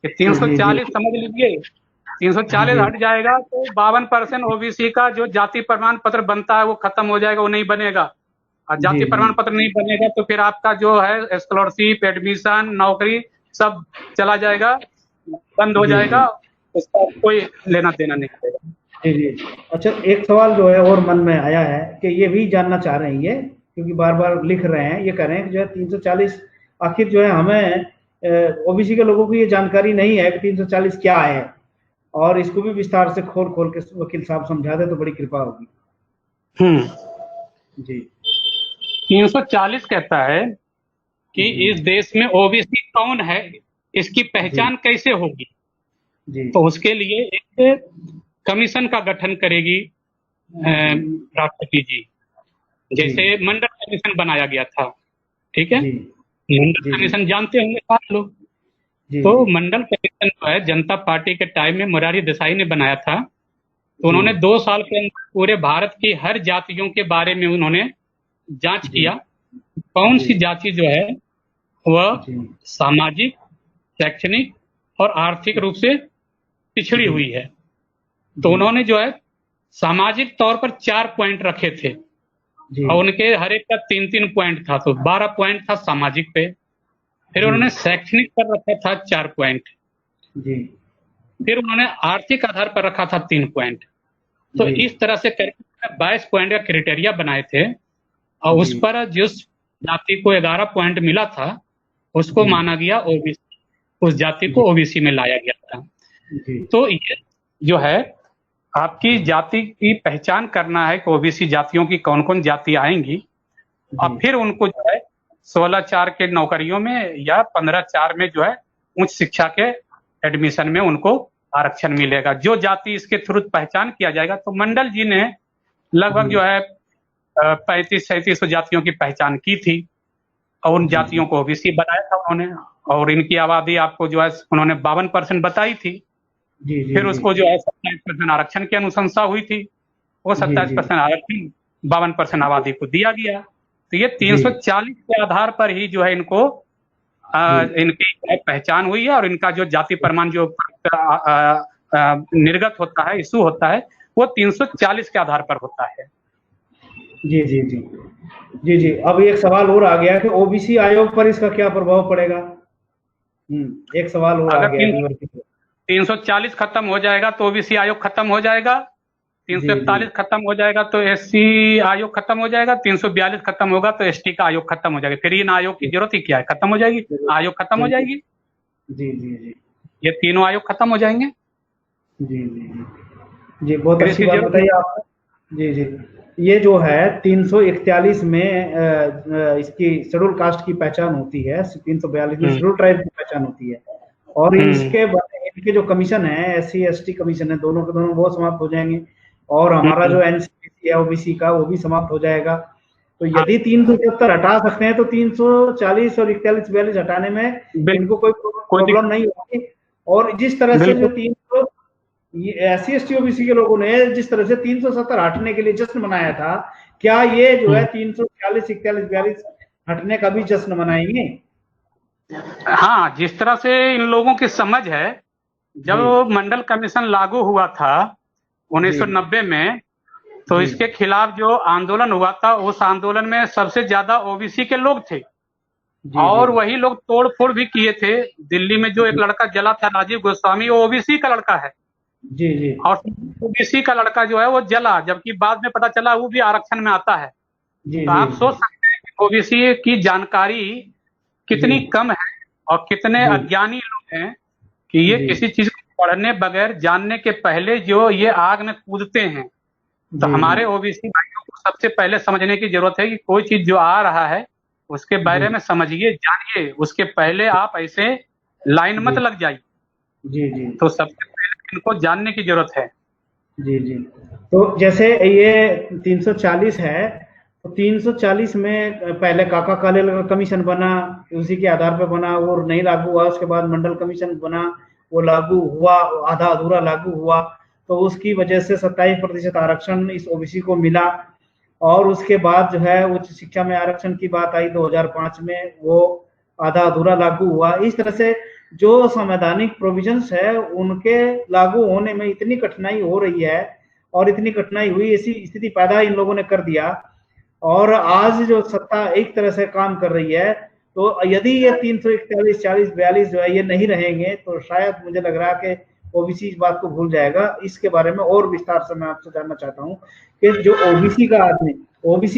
कि 340 समझ लीजिए, 340 हट जाएगा तो 52% ओबीसी का जो जाति प्रमाण पत्र बनता है वो खत्म हो जाएगा, वो नहीं बनेगा। और जाति प्रमाण पत्र नहीं बनेगा तो फिर आपका जो है स्कॉलरशिप, एडमिशन, नौकरी सब चला जाएगा, बंद हो जाएगा, उसका कोई लेना देना नहीं रहेगा। जी जी। अच्छा, एक सवाल जो है और मन में आया है कि ये भी जानना चाह रहे हैं ये, क्योंकि बार बार लिख रहे हैं, ये कह रहे हैं कि जो है 340 आखिर जो है हमें ओबीसी के लोगों को ये जानकारी नहीं है कि 340 क्या है, और इसको भी विस्तार से खोल खोल के वकील साहब समझा दे तो बड़ी कृपा होगी। जी 340 कहता है कि इस देश में ओबीसी कौन है, इसकी पहचान कैसे होगी। तो उसके लिए एक कमीशन का गठन करेगी राष्ट्रपति जी, जैसे मंडल कमीशन बनाया गया था। ठीक है, मंडल कमीशन जानते होंगे आप लोग। तो मंडल कमीशन जो है जनता पार्टी के टाइम में मोरारजी देसाई ने बनाया था। तो उन्होंने 2 साल के अंदर पूरे भारत की हर जातियों के बारे में उन्होंने जांच किया, कौन सी जाति जो है वह सामाजिक, शैक्षणिक और आर्थिक रूप से पिछड़ी हुई है। तो उन्होंने जो है सामाजिक तौर पर 4 पॉइंट रखे थे और उनके हर एक का 3-3 पॉइंट था, तो 12 पॉइंट था सामाजिक पे। फिर उन्होंने शैक्षणिक पर रखा था 4 पॉइंट, फिर उन्होंने आर्थिक आधार पर रखा था 3 पॉइंट। तो इस तरह से करके 22 पॉइंट का क्राइटेरिया बनाए थे, और उस पर जिस जाति को 11 पॉइंट मिला था उसको माना गया ओबीसी, उस जाति को ओबीसी में लाया गया था। तो ये जो है आपकी जाति की पहचान करना है कि ओबीसी जातियों की कौन कौन जाति आएंगी, और फिर उनको जो है 16/4 के नौकरियों में या 15/4 में जो है उच्च शिक्षा के एडमिशन में उनको आरक्षण मिलेगा। जो जाति इसके थ्रू पहचान किया जाएगा। तो मंडल जी ने लगभग जो है 35-37 जातियों की पहचान की थी और उन जातियों को ओबीसी बनाया था उन्होंने, और इनकी आबादी आपको जो है उन्होंने 52% बताई थी। फिर उसको जो है 27% आरक्षण की अनुशंसा हुई थी, वो 27% आरक्षण 52% आबादी को दिया गया। तो ये 340 के आधार पर ही जो है इनको इनकी पहचान हुई है, और इनका जो जाति प्रमाण जो निर्गत होता है, इशू होता है, वो 340 के आधार पर होता है। जी जी जी जी जी। अब एक सवाल और आ गया कि ओबीसी आयोग पर इसका क्या प्रभाव पड़ेगा? एक सवाल और आ गया। 340 खत्म हो जाएगा तो ओबीसी आयोग खत्म हो जाएगा, 341 खत्म हो जाएगा तो एससी आयोग खत्म हो जाएगा, 342 खत्म होगा तो एसटी का आयोग खत्म हो जाएगा। फिर इन आयोग की जरूरत ही क्या है? खत्म हो जाएगी, आयोग खत्म हो जाएगी। जी जी जी, ये तीनों आयोग खत्म हो जाएंगे। जी जी जी, बहुत अच्छी बात बताइए आपने। जी जी, ये जो है 341 में इसकी शेड्यूल कास्ट की पहचान होती है, 342 में शेड्यूल ट्राइब की पहचान होती है, और इसके इनके जो कमीशन है, एससी एसटी कमीशन है, दोनों के दोनों वो समाप्त हो जाएंगे, और हमारा जो एनसीपीसी है ओबीसी का वो भी समाप्त हो जाएगा। तो यदि 370 हटा सकते हैं तो 340 और 41-42 हटाने में इनको कोई प्रॉब्लम नहीं होगी। और जिस तरह से जो 300 SC/ST OBC के लोगों ने जिस तरह से 370 हटने के लिए जश्न मनाया था, क्या ये जो है 340, 41, 42 हटने का भी जश्न मनाएंगे? हाँ, जिस तरह से इन लोगों की समझ है, जब मंडल कमीशन लागू हुआ था 1990 में, तो इसके खिलाफ जो आंदोलन हुआ था, उस आंदोलन में सबसे ज्यादा ओबीसी के लोग थे। और वही लोग तोड़ फोड़ भी किए थे। दिल्ली में जो एक लड़का जला था, राजीव गोस्वामी, वो ओबीसी का लड़का है। जी। और ओबीसी का लड़का जो है वो जला, जबकि बाद में पता चला वो भी आरक्षण में आता है। तो आप सोच सकते हैं कि ओबीसी की जानकारी कितनी कम है और कितने अज्ञानी लोग हैं कि ये किसी चीज को पढ़ने बगैर, जानने के पहले जो ये आग में कूदते हैं। तो हमारे ओबीसी भाइयों को सबसे पहले समझने की जरूरत है कि कोई चीज जो आ रहा है उसके बारे में समझिए, जानिए, उसके पहले आप ऐसे लाइन मत लग जाइए। जी। तो सबसे पहले इनको जानने की जरूरत है। जी। तो जैसे ये 340 है, तो 340 में पहले काका काले कमीशन बना, उसी के आधार पर बना, वो नहीं लागू हुआ। उसके बाद मंडल कमीशन बना, वो लागू हुआ, आधा अधूरा लागू हुआ। तो उसकी वजह से 27% आरक्षण इस ओबीसी को मिला। और उसके बाद जो है उच्च शिक्षा में आरक्षण की बात आई 2005 में, वो आधा अधूरा लागू हुआ। इस तरह से जो संवैधानिक प्रोविजंस है उनके लागू होने में इतनी कठिनाई हो रही है, और इतनी कठिनाई हुई, ऐसी स्थिति पैदा इन लोगों ने कर दिया। और आज जो सत्ता एक तरह से काम कर रही है, तो यदि ये 341, 40, 42 जो है ये नहीं रहेंगे, तो शायद मुझे लग रहा है कि ओबीसी इस बात को भूल जाएगा। इसके बारे में और विस्तार से मैं आपसे जानना चाहता हूँ कि जो ओबीसी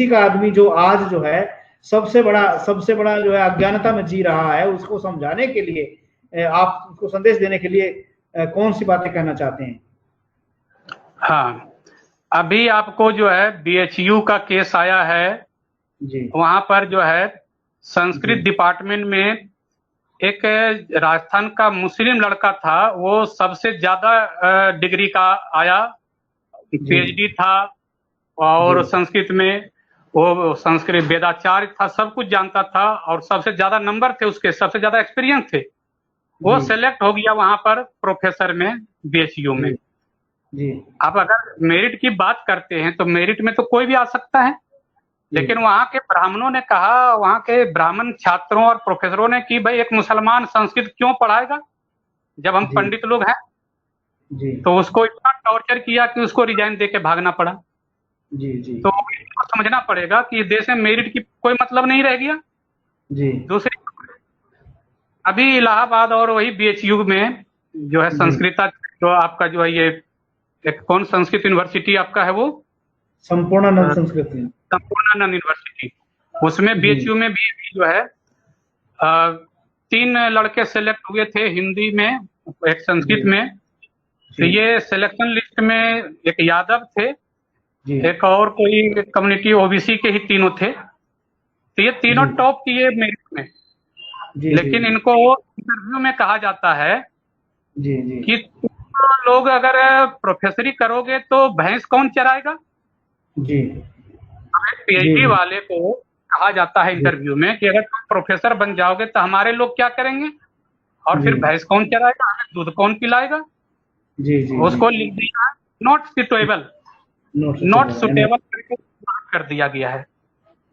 का आदमी जो आज जो है सबसे बड़ा जो है अज्ञानता में जी रहा है, उसको समझाने के लिए, आप उसको संदेश देने के लिए कौन सी बातें कहना चाहते हैं? हाँ, अभी आपको जो है बीएचयू का केस आया है जी। वहां पर जो है संस्कृत डिपार्टमेंट में एक राजस्थान का मुस्लिम लड़का था, वो सबसे ज्यादा डिग्री का आया, पीएचडी था, और संस्कृत में वो संस्कृत वेदाचार्य था, सब कुछ जानता था, और सबसे ज्यादा नंबर थे उसके, सबसे ज्यादा एक्सपीरियंस थे। वो सेलेक्ट हो गया वहां पर प्रोफेसर में, बीएचयू में। जी। अब अगर मेरिट की बात करते हैं तो मेरिट में तो कोई भी आ सकता है, लेकिन वहां के ब्राह्मणों ने कहा, वहां के ब्राह्मण छात्रों और प्रोफेसरों ने कि भाई एक मुसलमान संस्कृत क्यों पढ़ाएगा जब हम पंडित लोग हैं जी। तो उसको इतना टॉर्चर किया कि उसको रिजाइन देके भागना पड़ा। जी। तो समझना पड़ेगा कि देश में मेरिट की कोई मतलब नहीं रह गया जी। दूसरी, अभी इलाहाबाद और वही बीएचयू में जो है संस्कृत, जो आपका जो है ये एक कौन संस्कृत यूनिवर्सिटी आपका है, वो संपूर्णानंद संस्कृत यूनिवर्सिटी, उसमें बीएचयू में भी जो है 3 लड़के सेलेक्ट हुए थे, हिंदी में, एक संस्कृत में। तो ये सिलेक्शन लिस्ट में एक यादव थे, एक और कोई कम्युनिटी ओबीसी के ही तीनों थे। तो ये तीनों टॉप किए मेरिट में, लेकिन इनको इंटरव्यू में कहा जाता है कि लोग अगर प्रोफेसरी करोगे तो भैंस कौन चराएगा जी। पीएचडी वाले को कहा जाता है इंटरव्यू में कि अगर तुम प्रोफेसर बन जाओगे तो हमारे लोग क्या करेंगे, और फिर भैंस कौन चराएगा, हमें दूध कौन पिलाएगा जी। उसको लिख दिया नॉट सुटेबल कर दिया गया है।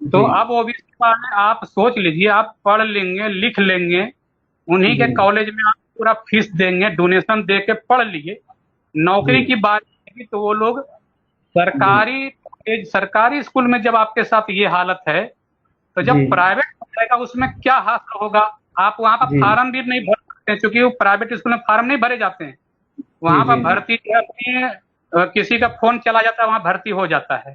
तो अब ओबीसी वाले आप सोच लीजिए, आप पढ़ लेंगे, लिख लेंगे, उन्हीं के कॉलेज में आप पूरा फीस देंगे, डोनेशन दे के पढ़ लिए, नौकरी की बात की तो वो लोग सरकारी स्कूल में जब आपके साथ ये हालत है, तो जब प्राइवेट हो जाएगा उसमें क्या हासिल होगा। आप वहां पर फार्म भी नहीं भर सकते, क्योंकि वो प्राइवेट स्कूल में फार्म नहीं भरे जाते हैं। वहां पर भर्ती किसी का फोन चला जाता है, वहां भर्ती हो जाता है।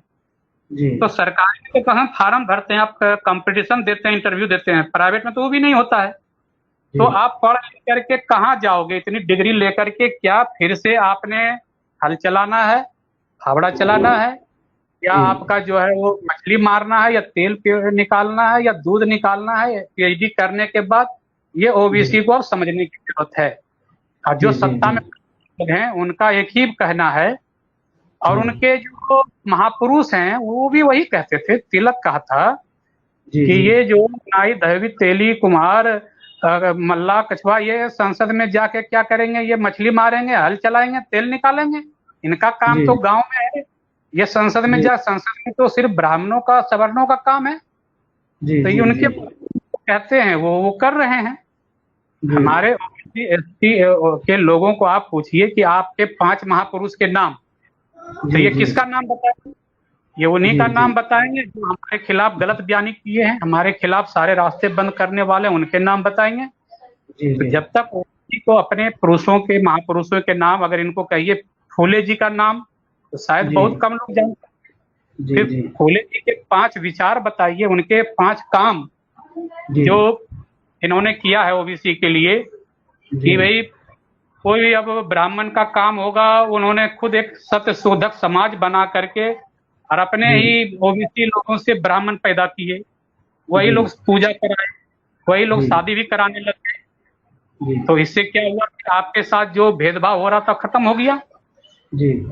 तो सरकारी में तो कहाँ फार्म भरते हैं, आप कंपटीशन देते हैं, इंटरव्यू देते हैं, प्राइवेट में तो वो भी नहीं होता है। तो आप पढ़ लिख करके कहाँ जाओगे, इतनी डिग्री लेकर के क्या फिर से आपने हल चलाना है, फावड़ा चलाना है, या आपका जो है वो मछली मारना है, या तेल निकालना है, या दूध निकालना है पीएचडी करने के बाद। ये ओबीसी को समझने की जरूरत है। और जो सत्ता में लोग हैं उनका एक ही कहना है और उनके जो महापुरुष हैं वो भी वही कहते थे। तिलक कहा था कि ये जो नाई दहवी तेली कुम्हार मल्ला कछुआ ये संसद में जाके क्या करेंगे, ये मछली मारेंगे, हल चलाएंगे, तेल निकालेंगे, इनका काम तो गांव में है। ये संसद में संसद में तो सिर्फ ब्राह्मणों का सवर्णों का काम है। तो ये उनके कहते हैं वो कर रहे हैं। हमारे ओबीसी एसटी के लोगों को आप पूछिए कि आपके 5 महापुरुष के नाम, तो ये किसका नाम बताएंगे? ये उन्हीं का नाम बताएंगे जो हमारे खिलाफ गलत बयानी किए हैं, हमारे खिलाफ सारे रास्ते बंद करने वाले, उनके नाम बताएंगे। तो जब तक ओबीसी को अपने पुरुषों के महापुरुषों के नाम, अगर इनको कहिए फूले जी का नाम, तो शायद बहुत कम लोग जानते हैं। फिर फूले जी के 5 विचार बताइए, उनके 5 काम जो इन्होंने किया है ओबीसी के लिए, कि भाई कोई अब ब्राह्मण का काम होगा, उन्होंने खुद एक सत्य शोधक समाज बना करके और अपने ही ओबीसी लोगों से ब्राह्मण पैदा किए, वही लोग पूजा कराए, वही लोग शादी भी कराने लगे। तो इससे क्या हुआ कि आपके साथ जो भेदभाव हो रहा था खत्म हो गया।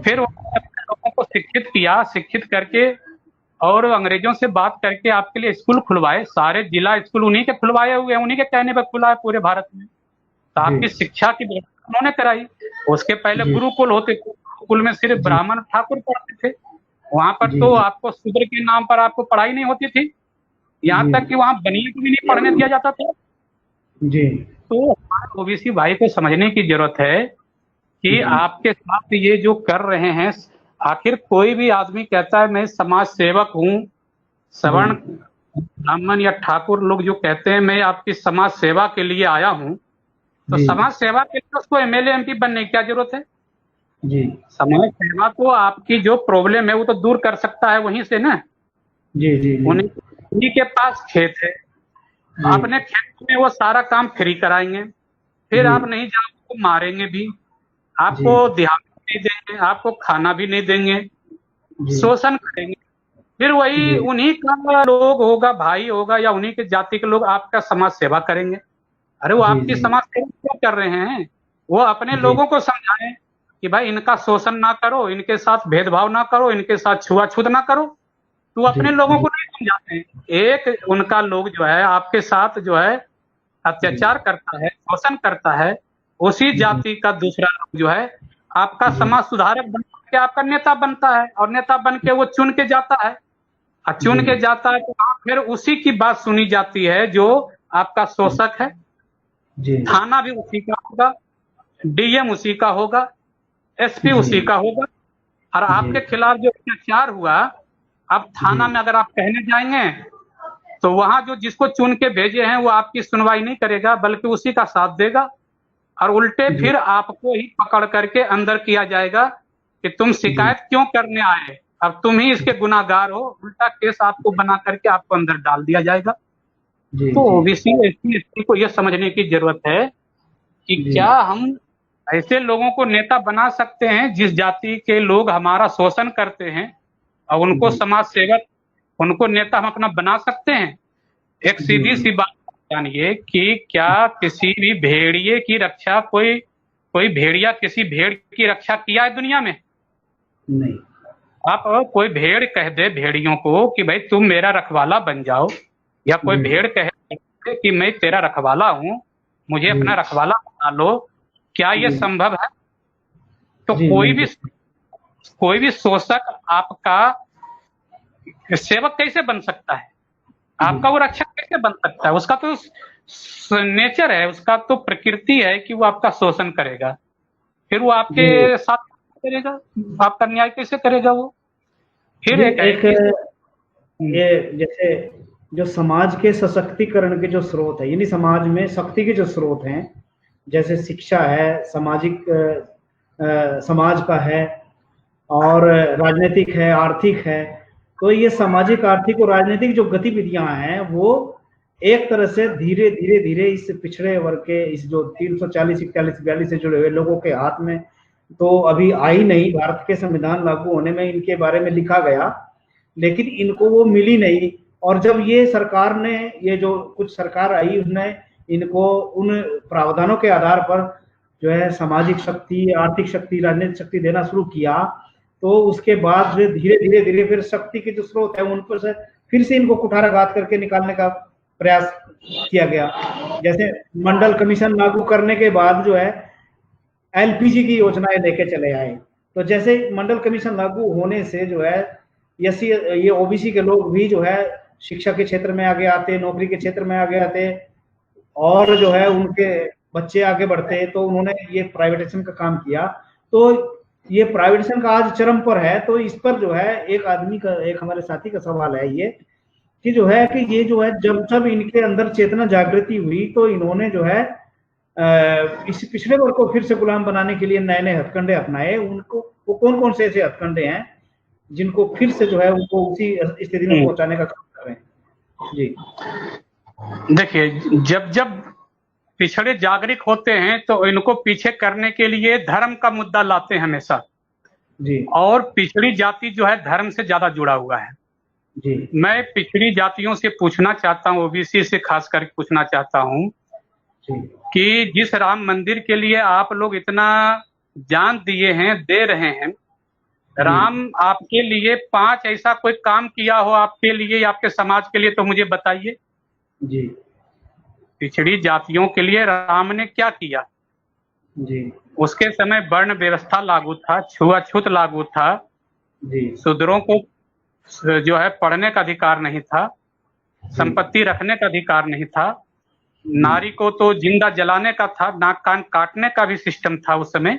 फिर लोगों को शिक्षित किया, शिक्षित करके और अंग्रेजों से बात करके आपके लिए स्कूल खुलवाए। सारे जिला स्कूल उन्हीं के खुलवाए हुए हैं, उन्हीं के कहने पर खुला है पूरे भारत में। तो आपकी शिक्षा की व्यवस्था उन्होंने कराई। उसके पहले गुरुकुल होते थे, गुरुकुल में सिर्फ ब्राह्मण ठाकुर पढ़ते थे। वहां पर तो आपको शूद्र के नाम पर आपको पढ़ाई नहीं होती थी, यहाँ तक कि वहाँ बनिए को भी नहीं पढ़ने दिया जाता था। तो ओबीसी भाई को समझने की जरूरत है कि आपके साथ ये जो कर रहे हैं, आखिर कोई भी आदमी कहता है मैं समाज सेवक हूँ, सवर्ण ब्राह्मण या ठाकुर लोग जो कहते हैं मैं आपकी समाज सेवा के लिए आया हूँ, तो समाज सेवा के लिए उसको एमएलए एमपी बनने की क्या जरूरत है? समाज सेवा तो आपकी जो प्रॉब्लम है वो तो दूर कर सकता है वहीं से ना। उन्हीं के पास खेत है, अपने खेत में वो सारा काम फ्री कराएंगे। फिर आप नहीं जाओ तो मारेंगे भी, आपको ध्यान नहीं देंगे, आपको खाना भी नहीं देंगे, शोषण करेंगे। फिर वही उन्हीं का लोग होगा, भाई होगा या उन्हीं के जाति के लोग आपका समाज सेवा करेंगे। अरे वो आपकी समाज सेवा क्यों कर रहे हैं? वो अपने लोगों को समझाएं कि भाई इनका शोषण ना करो, इनके साथ भेदभाव ना करो, इनके साथ छुआछूत ना करो। तो अपने लोगों को नहीं समझाते हैं। एक उनका लोग जो है आपके साथ जो है अत्याचार करता है, शोषण करता है, उसी जाति का दूसरा लोग जो है आपका समाज सुधारक बन के आपका नेता बनता है, और नेता बन के वो चुन के जाता है, और चुन के जाता है तो फिर उसी की बात सुनी जाती है जो आपका शोषक है। थाना भी उसी का होगा, डीएम उसी का होगा, एसपी उसी का होगा। और आपके खिलाफ जो अत्याचार हुआ, अब थाना में अगर आप कहने जाएंगे तो वहां जो जिसको चुन के भेजे हैं वो आपकी सुनवाई नहीं करेगा, बल्कि उसी का साथ देगा, और उल्टे फिर आपको ही पकड़ करके अंदर किया जाएगा कि तुम शिकायत क्यों करने आए, अब तुम ही इसके गुनाहगार हो। उल्टा केस आपको बना करके आपको अंदर डाल दिया जाएगा। तो ओबीसी एसटी एसटी को यह समझने की जरूरत है कि क्या हम ऐसे लोगों को नेता बना सकते हैं जिस जाति के लोग हमारा शोषण करते हैं, और उनको समाज सेवक, उनको नेता हम अपना बना सकते हैं? एक सीधी सी बात जानिए कि क्या किसी भी भेड़िए की रक्षा कोई भेड़िया किसी भेड़ की रक्षा किया है दुनिया में? नहीं। आप कोई भेड़ कह दे भेड़ियों को कि भाई तुम मेरा रखवाला बन जाओ, या कोई भेड़ कहे कि मैं तेरा रखवाला हूँ, मुझे अपना रखवाला बना लो, क्या ये संभव है? तो कोई भी शोषक आपका सेवक कैसे बन सकता है? आपका वो रक्षक कैसे बन सकता है? उसका तो नेचर है, उसका तो प्रकृति है कि वो आपका शोषण करेगा। फिर वो आपके साथ करेगा, आपका न्याय कैसे करेगा वो? फिर एक ये जैसे जो समाज के सशक्तिकरण के जो स्रोत है, यानी समाज में शक्ति के जो स्रोत हैं, जैसे शिक्षा है, सामाजिक समाज का है, और राजनीतिक है, आर्थिक है। तो ये सामाजिक, आर्थिक और राजनीतिक जो गतिविधियां हैं वो एक तरह से धीरे धीरे धीरे इस पिछड़े वर्ग के, इस जो 340, 41, 42 से जुड़े हुए लोगों के हाथ में तो अभी आई नहीं। भारत के संविधान लागू होने में इनके बारे में लिखा गया, लेकिन इनको वो मिली नहीं। और जब ये सरकार ने, ये जो कुछ सरकार आई, उसने इनको उन प्रावधानों के आधार पर जो है सामाजिक शक्ति, आर्थिक शक्ति, राजनीतिक शक्ति देना शुरू किया, तो उसके बाद धीरे धीरे फिर शक्ति के जो स्रोत है उन पर से फिर से इनको कुठाराघात करके निकालने का प्रयास किया गया। जैसे मंडल कमीशन लागू करने के बाद जो है एलपीजी की योजनाएं लेके चले आए। तो जैसे मंडल कमीशन लागू होने से जो है ये ओबीसी के लोग भी जो है शिक्षा के क्षेत्र में आगे आते, नौकरी के क्षेत्र में आगे आते और जो है उनके बच्चे आगे बढ़ते, तो उन्होंने ये प्राइवेटाइजेशन का काम किया। तो ये प्राइवेटाइजेशन का आज चरम पर है। तो इस पर जो है एक हमारे साथी का सवाल है ये कि जो है कि ये जो है जब इनके अंदर चेतना जागृति हुई तो इन्होंने जो है इस पिछड़े वर्ग को फिर से गुलाम बनाने के लिए नए नए हथकंडे अपनाए। उनको वो कौन कौन से ऐसे हथकंडे हैं जिनको फिर से जो है उनको उसी स्थिति में पहुंचाने का काम कर रहे हैं? जी देखिए, जब पिछड़े जागरूक होते हैं तो इनको पीछे करने के लिए धर्म का मुद्दा लाते हैं हमेशा जी। और पिछड़ी जाति जो है धर्म से ज्यादा जुड़ा हुआ है जी। मैं पिछड़ी जातियों से पूछना चाहता हूँ, ओबीसी से खास करके पूछना चाहता हूँ कि जिस राम मंदिर के लिए आप लोग इतना जान दिए हैं, दे रहे हैं, राम आपके लिए 5 ऐसा कोई काम किया हो आपके लिए या आपके समाज के लिए तो मुझे बताइए। जी। पिछड़ी जातियों के लिए राम ने क्या किया? जी। उसके समय वर्ण व्यवस्था लागू था, छुआछूत लागू था, जी। शूद्रों को जो है पढ़ने का अधिकार नहीं था, संपत्ति रखने का अधिकार नहीं था, नारी को तो जिंदा जलाने का था, नाक कान काटने का भी सिस्टम था उस समय।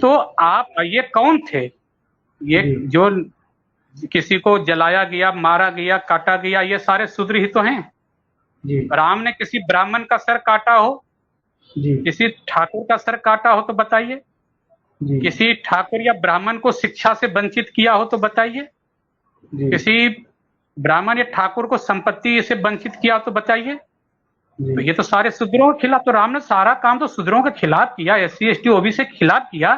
तो आप ये कौन थे? ये जो किसी को जलाया गया, मारा गया, काटा गया, ये सारे शूद्र ही तो हैं। राम ने किसी ब्राह्मण का सर काटा हो, किसी ठाकुर का सर काटा हो तो बताइए, किसी ठाकुर या ब्राह्मण को शिक्षा से वंचित किया हो तो बताइए, किसी ब्राह्मण या ठाकुर को संपत्ति से वंचित किया हो तो बताइए। तो ये तो सारे शूद्रों के खिलाफ, तो राम ने सारा काम तो शूद्रों के खिलाफ किया, SC ST OBC के खिलाफ किया।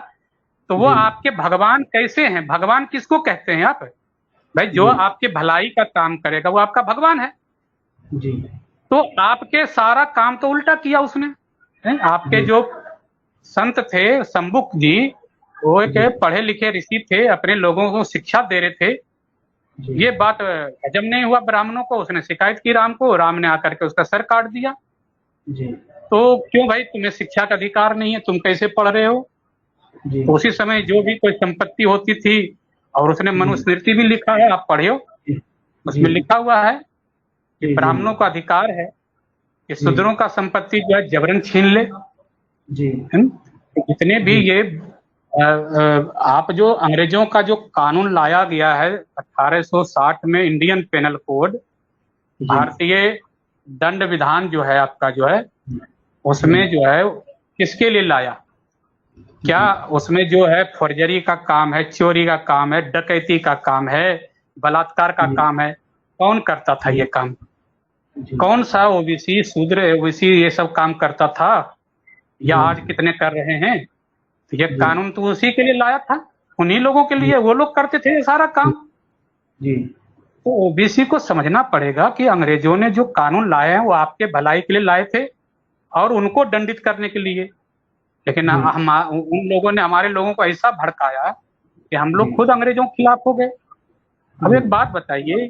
तो वो आपके भगवान कैसे हैं? भगवान किसको कहते हैं आप? भाई जो आपके भलाई का काम करेगा वो आपका भगवान है। तो आपके सारा काम तो उल्टा किया उसने। आपके जो संत थे, शंबुक जी, वो एक पढ़े लिखे ऋषि थे, अपने लोगों को शिक्षा दे रहे थे। ये बात हजम नहीं हुआ ब्राह्मणों को, उसने शिकायत की राम को, राम ने आकर के उसका सर काट दिया। तो क्यों भाई, तुम्हें शिक्षा का अधिकार नहीं है, तुम कैसे पढ़ रहे हो? उसी समय जो भी कोई संपत्ति होती थी, और उसने मनुस्मृति भी लिखा है, आप पढ़ियो, उसमें लिखा हुआ है कि ब्राह्मणों का अधिकार है कि शूद्रों का संपत्ति जो है जबरन छीन ले। जितने भी ये आप जो अंग्रेजों का जो कानून लाया गया है 1860 में, इंडियन पेनल कोड, भारतीय दंड विधान जो है आपका जो है, उसमें जो है किसके लिए लाया? क्या उसमें जो है फर्जरी का काम है, चोरी का काम है, डकैती का काम है, बलात्कार का काम है? कौन करता था ये काम? कौन सा ओबीसी, शूद्र, ओबीसी ये सब काम करता था? या आज कितने कर रहे हैं? तो ये कानून तो उसी के लिए लाया था, उन्हीं लोगों के लिए, वो लोग करते थे ये सारा काम। तो ओबीसी को समझना पड़ेगा कि अंग्रेजों ने जो कानून लाए हैं वो आपके भलाई के लिए लाए थे और उनको दंडित करने के लिए। लेकिन हम उन लोगों ने हमारे लोगों को ऐसा भड़काया कि हम लोग खुद अंग्रेजों के खिलाफ हो गए। अब एक बात बताइए,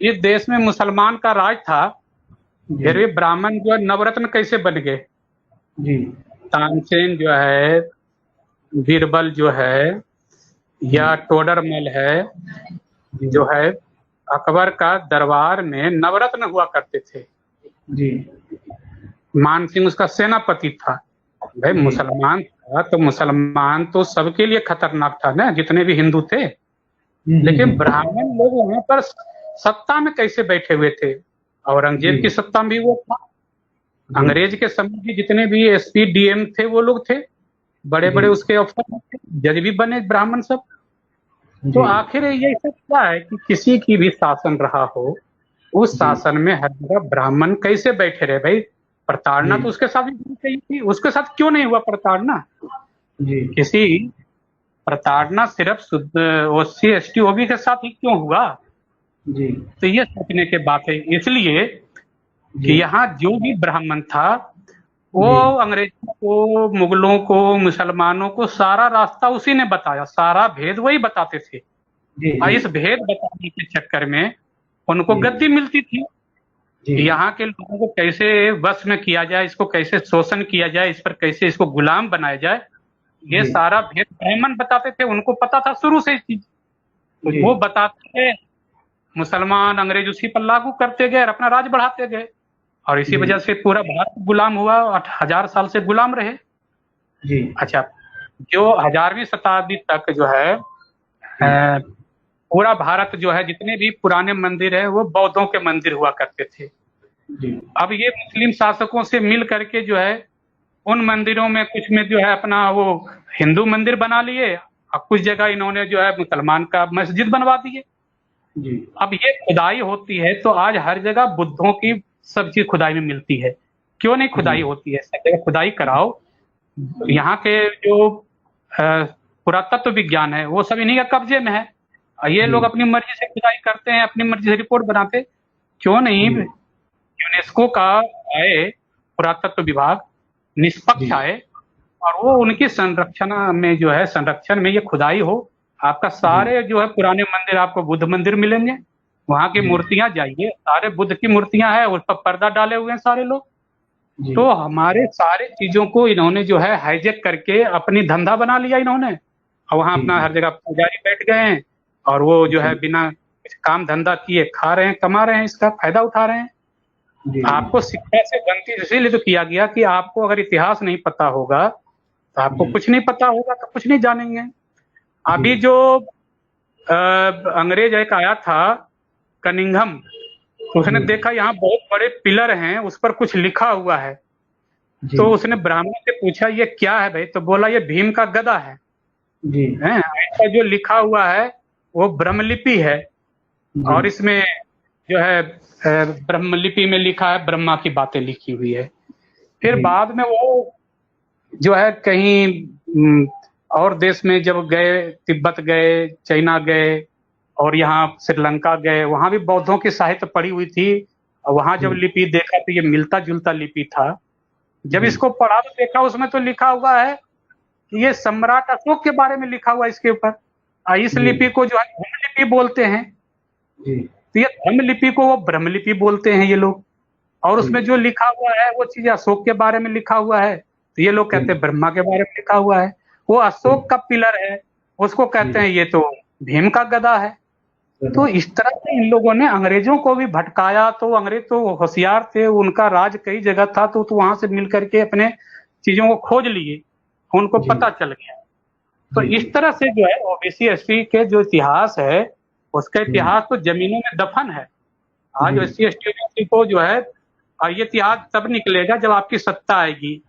इस देश में मुसलमान का राज था, फिर भी ब्राह्मण जो है नवरत्न कैसे बन गए? तानसेन जो है, बीरबल जो है, या टोडरमल है, जो है अकबर का दरबार में नवरत्न हुआ करते थे। मान सिंह उसका सेनापति था। भाई मुसलमान था तो मुसलमान तो सबके लिए खतरनाक था ना, जितने भी हिंदू थे। लेकिन ब्राह्मण लोग वहां पर सत्ता में कैसे बैठे हुए थे? औरंगजेब की सत्ता में भी वो था, अंग्रेज के समय भी जितने भी SP DM थे वो लोग थे, बड़े बड़े उसके अफसर थे, जज भी बने ब्राह्मण सब। तो आखिर ये सब क्या है कि किसी की भी शासन रहा हो, उस शासन में हर जगह ब्राह्मण कैसे बैठे रहे? भाई प्रताड़ना तो उसके साथ भी होनी चाहिए थी, उसके साथ क्यों नहीं हुआ प्रताड़ना? किसी प्रताड़ना सिर्फ SC ST OBC के साथ ही क्यों हुआ? तो ये सोचने के बात है। इसलिए कि यहाँ जो भी ब्राह्मण था वो अंग्रेजों को, मुगलों को, मुसलमानों को सारा रास्ता उसी ने बताया, सारा भेद वही बताते थे। और इस भेद बताने के चक्कर में उनको गद्दी मिलती थी। यहाँ के लोगों को कैसे वश में किया जाए, इसको कैसे शोषण किया जाए, इस पर कैसे इसको गुलाम बनाया जाए, ये सारा भेद ब्राह्मण बताते थे। उनको पता था शुरू से चीज, तो वो बताते थे, मुसलमान अंग्रेज उसी पर लागू करते गए और अपना राज बढ़ाते गए, और इसी वजह से पूरा भारत गुलाम हुआ, 8,000 साल से गुलाम रहे। अच्छा, जो 11वीं शताब्दी तक जो है पूरा भारत जो है, जितने भी पुराने मंदिर है वो बौद्धों के मंदिर हुआ करते थे। अब ये मुस्लिम शासकों से मिल करके जो है उन मंदिरों में कुछ में जो है अपना वो हिंदू मंदिर बना लिए, और कुछ जगह इन्होंने जो है मुसलमान का मस्जिद बनवा दिए। अब ये खुदाई होती है तो आज हर जगह बुद्धों की सब चीज खुदाई में मिलती है। क्यों नहीं खुदाई होती है? सब जगह खुदाई कराओ। यहाँ के जो पुरातत्व विज्ञान है वो सब इन्हीं का कब्जे में है। ये लोग अपनी मर्जी से खुदाई करते हैं, अपनी मर्जी से रिपोर्ट बनाते। क्यों नहीं यूनेस्को का आए पुरातत्व विभाग, निष्पक्ष आए, और वो उनकी संरक्षण में जो है, संरक्षण में ये खुदाई हो। आपका सारे जो है पुराने मंदिर, आपको बुद्ध मंदिर मिलेंगे, वहां की मूर्तियां जाइए, सारे बुद्ध की मूर्तियां हैं, उस पर पर्दा डाले हुए हैं सारे लोग। तो हमारे सारे चीजों को इन्होंने जो है हाईजेक करके अपनी धंधा बना लिया इन्होंने, और वहां अपना हर जगह पुजारी बैठ गए हैं, और वो जो है बिना काम धंधा किए खा रहे हैं, कमा रहे हैं, इसका फायदा उठा रहे हैं। आपको शिक्षा से वंचित इसीलिए तो किया गया कि आपको अगर इतिहास नहीं पता होगा तो आपको कुछ नहीं पता होगा, तो कुछ नहीं जानेंगे। अभी जो अंग्रेज एक आया था कनिंघम, तो उसने देखा यहाँ बहुत बड़े पिलर हैं, उस पर कुछ लिखा हुआ है। तो उसने ब्राह्मण से पूछा ये क्या है भाई? तो बोला ये भीम का गदा है। ऐसा जो लिखा हुआ है वो ब्रह्मलिपि है, और इसमें जो है ब्रह्मलिपि में लिखा है, ब्रह्मा की बातें लिखी हुई है। फिर बाद में वो जो है कहीं और देश में जब गए, तिब्बत गए, चाइना गए, और यहाँ श्रीलंका गए, वहां भी बौद्धों की साहित्य पढ़ी हुई थी। और वहां जब लिपि देखा तो ये मिलता जुलता लिपि था। जब इसको पढ़ा तो देखा उसमें तो लिखा हुआ है कि ये सम्राट अशोक के बारे में लिखा हुआ है इसके ऊपर। इस लिपि को जो है धम्मलिपि बोलते हैं। तो ये धम्मलिपि को वो ब्रह्मलिपि बोलते हैं ये लोग, और उसमें जो लिखा हुआ है वो चीज अशोक के बारे में लिखा हुआ है, तो ये लोग कहते हैं ब्रह्मा के बारे में लिखा हुआ है। वो अशोक का पिलर है, उसको कहते हैं ये तो भीम का गदा है। तो इस तरह से इन लोगों ने अंग्रेजों को भी भटकाया। तो अंग्रेज तो होशियार थे, उनका राज कई जगह था, तो वहां से मिल करके अपने चीजों को खोज लिए, उनको पता चल गया। तो इस तरह से जो है ओबीसी एसटी के जो इतिहास है उसका इतिहास तो जमीनों में दफन है। आज एससी एसटी को जो है ये इतिहास तब निकलेगा जब आपकी सत्ता आएगी,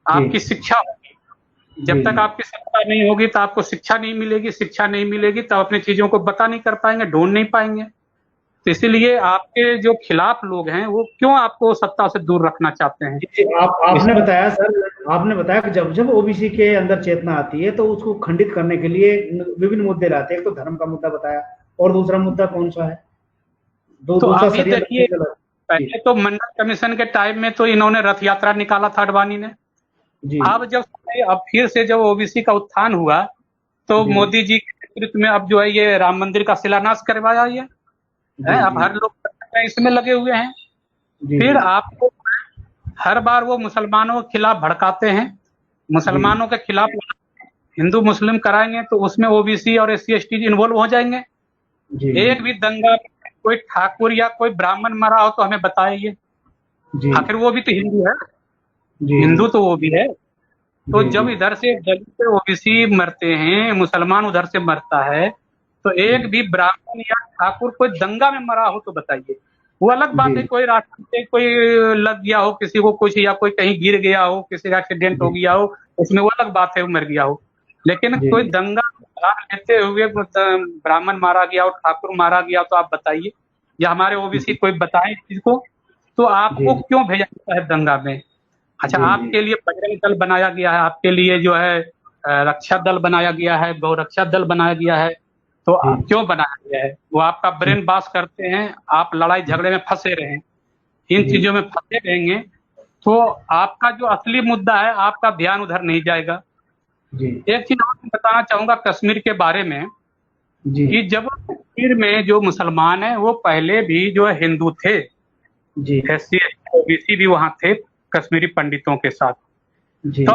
आपकी शिक्षा होगी। जब तक आपकी शिक्षा नहीं होगी तो आपको शिक्षा नहीं मिलेगी, शिक्षा नहीं मिलेगी तो अपनी चीजों को बता नहीं कर पाएंगे, ढूंढ नहीं पाएंगे। तो इसीलिए आपके जो खिलाफ लोग हैं वो क्यों आपको सत्ता से दूर रखना चाहते हैं। आपने बताया सर, आपने बताया कि जब जब ओबीसी के अंदर चेतना आती है तो उसको खंडित करने के लिए विभिन्न मुद्दे लाते हैं। एक तो धर्म का मुद्दा बताया, और दूसरा मुद्दा कौन सा है? तो अभी देखिए, पहले तो मंडल कमीशन के टाइम में तो इन्होंने रथ यात्रा निकाला था अडवाणी ने। अब फिर से जब ओबीसी का उत्थान हुआ तो मोदी जी के नेतृत्व में अब जो है ये राम मंदिर का शिलान्यास करवाया है। अब हर लोग इसमें लगे हुए हैं। फिर आपको हर बार वो मुसलमानों के खिलाफ भड़काते हैं, मुसलमानों के खिलाफ हिंदू मुस्लिम कराएंगे तो उसमें ओबीसी और एससी एसटी इन्वॉल्व हो जाएंगे। एक भी दंगा में कोई ठाकुर या कोई ब्राह्मण मरा हो तो हमें बताइए, आखिर वो भी तो हिंदू है, हिंदू तो वो भी है। तो जब इधर से दलित ओबीसी मरते हैं, मुसलमान उधर से मरता है, तो एक भी ब्राह्मण या ठाकुर कोई दंगा में मरा हो तो बताइए। वो अलग बात है, कोई रास्ते से कोई लग गया हो किसी को कुछ, या कोई कहीं गिर गया हो, किसी का एक्सीडेंट हो गया हो, उसमें वो अलग बात है, वो मर गया हो। लेकिन कोई दंगा लेते हुए ब्राह्मण मारा गया हो, ठाकुर मारा गया, तो आप बताइए, या हमारे ओबीसी कोई बताए इस चीज को, तो आपको क्यों भेजा जाता है दंगा में? अच्छा, आपके लिए बजरंग दल बनाया गया है, आपके लिए जो है रक्षा दल बनाया गया है, गौरक्षा दल बनाया गया है, तो क्यों बनाया गया है? वो आपका ब्रेन वॉश करते हैं, आप लड़ाई झगड़े में फंसे रहें, इन चीजों में फंसे रहेंगे तो आपका जो असली मुद्दा है, आपका ध्यान उधर नहीं जाएगा। जी एक चीज और बताना चाहूंगा कश्मीर के बारे में, जी कि जब कश्मीर में जो मुसलमान है वो पहले भी जो है हिंदू थे, जी SC OBC भी वहाँ थे कश्मीरी पंडितों के साथ। जी तो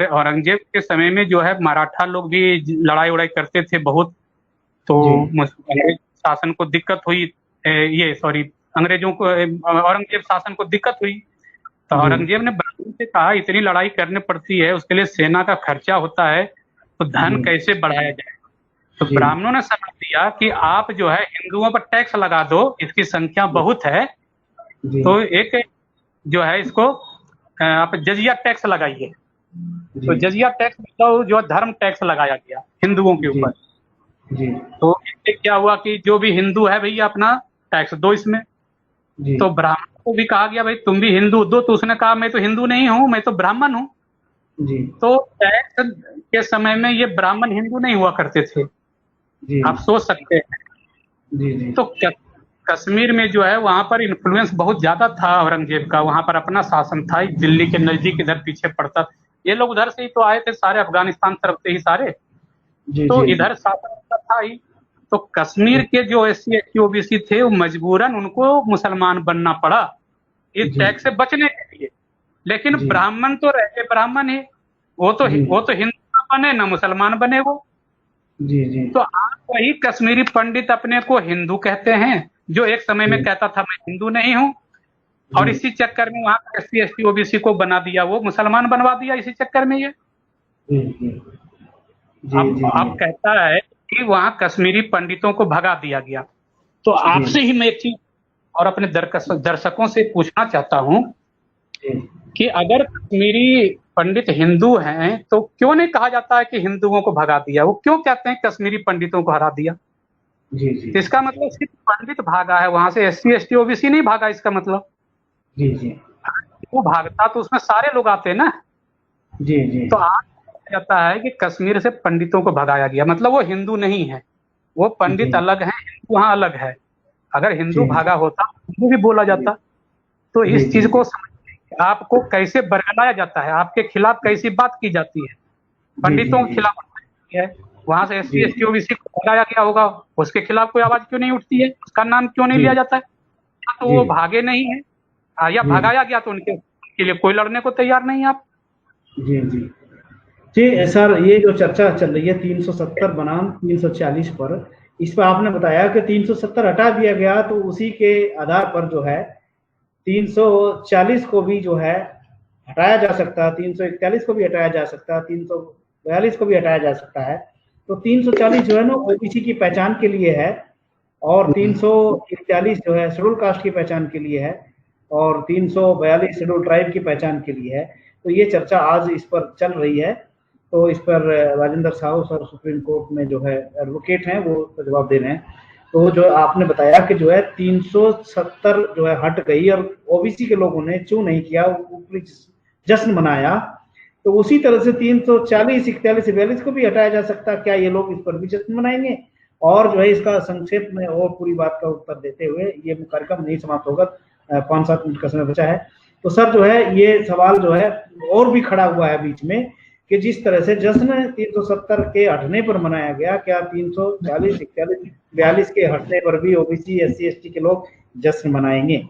औरंगजेब के समय में जो है मराठा लोग भी लड़ाई उड़ाई करते थे बहुत। तो जी अंग्रेज शासन को दिक्कत हुई, अंग्रेजों को, औरंगजेब शासन को दिक्कत हुई। तो जी औरंगजेब ने ब्राह्मण से कहा इतनी लड़ाई करनी पड़ती है, उसके लिए सेना का खर्चा होता है, तो धन जी कैसे बढ़ाया जाए। तो जी ब्राह्मणों ने सलाह दिया कि आप जो है हिंदुओं पर टैक्स लगा दो, इसकी संख्या बहुत है, जी तो एक जो है इसको आप जजिया टैक्स लगाइए। तो जी जजिया टैक्स मतलब जो धर्म टैक्स लगाया गया हिंदुओं के जी ऊपर। जी तो इससे क्या हुआ कि जो भी हिंदू है भैया अपना टैक्स दो इसमें। जी तो ब्राह्मण को भी कहा गया भाई तुम भी हिंदू दो, तो उसने कहा मैं तो हिंदू नहीं हूँ, मैं तो ब्राह्मण हूँ। जी तो टैक्स के समय में ये ब्राह्मण हिंदू नहीं हुआ करते थे, जी आप सोच सकते हैं। जी जी तो कश्मीर में जो है वहां पर इन्फ्लुएंस बहुत ज्यादा था औरंगजेब का, वहां पर अपना शासन था, दिल्ली के नजदीक इधर पीछे पड़ता। ये लोग उधर से ही तो आए थे सारे, अफगानिस्तान तरफ से ही सारे, जी तो जी इधर शासन का था ही। तो कश्मीर के जो SC ST OBC थे वो मजबूरन उनको मुसलमान बनना पड़ा इस जी टैक्स से बचने के लिए। लेकिन जी ब्राह्मण तो रहे ब्राह्मण ही, वो तो जी हिंदू ना बने ना मुसलमान बने वो। जी जी तो आप वही कश्मीरी पंडित अपने को हिंदू कहते हैं, जो एक समय में कहता था मैं हिंदू नहीं हूँ, और इसी चक्कर में वहां SC ST OBC को बना दिया, वो मुसलमान बनवा दिया इसी चक्कर में ये। जी जी अब कहता है कि वहां कश्मीरी पंडितों को भगा दिया गया। तो आपसे ही मैं एक चीज और अपने दर्शकों से पूछना चाहता हूं कि अगर कश्मीरी पंडित हिंदू हैं तो क्यों नहीं कहा जाता है कि हिंदुओं को भगा दिया, वो क्यों कहते हैं कश्मीरी पंडितों को हरा दिया। जी जी इसका मतलब सिर्फ पंडित भागा है वहां से, SC ST OBC नहीं भागा इसका मतलब। जी जी वो भागता तो उसमें सारे लोग आते ना। जी जी तो आज कहा जाता है कि कश्मीर से पंडितों को भगाया गया, मतलब वो हिंदू नहीं है, वो पंडित अलग है, हिंदू वहाँ अलग है। अगर हिंदू भागा होता हिंदू भी बोला जाता। तो इस चीज को समझिए, आपको कैसे बरगलाया जाता है, आपके खिलाफ कैसी बात की जाती है, पंडितों के खिलाफ है। वहां से SC ST OBC को भगाया गया होगा, उसके खिलाफ कोई आवाज क्यों नहीं उठती है, उसका नाम क्यों नहीं लिया जाता है। या तो वो भागे नहीं है, या भगाया गया तो उनके लिए कोई लड़ने को तैयार नहीं है। आप जी जी जी सर, ये जो चर्चा चल रही है 370 बनाम 340 पर, इस पर आपने बताया कि 370 हटा दिया गया, तो उसी के आधार पर जो है 340 को भी जो है हटाया जा सकता है, 341 को भी हटाया जा सकता है, 342 को भी हटाया जा सकता है। तो 340 जो है ना OBC की पहचान के लिए है, और 341 जो है शेड्यूल कास्ट की पहचान के लिए है, और 342 शेड्यूल ट्राइब की पहचान के लिए है। तो ये चर्चा आज इस पर चल रही है। तो इस पर Rajendra Sahu sir supreme court में जो है एडवोकेट हैं, वो जवाब दे रहे हैं। तो जो आपने बताया कि जो है 370 जो है हट गई, और OBC के लोगों ने चू नहीं किया, ऊपरी जश्न मनाया, तो उसी तरह से 340, 41, 42 को भी हटाया जा सकता है। क्या ये लोग इस पर भी जश्न मनाएंगे? और जो है इसका संक्षेप में और पूरी बात का उत्तर देते हुए, ये कार्यक्रम नहीं समाप्त होगा, 5-7 मिनट का समय बचा है। तो सर जो है ये सवाल जो है और भी खड़ा हुआ है बीच में, कि जिस तरह से जश्न 370 के हटने पर मनाया गया, क्या 340, 41, 42 के हटने पर भी OBC SC ST के लोग जश्न मनाएंगे?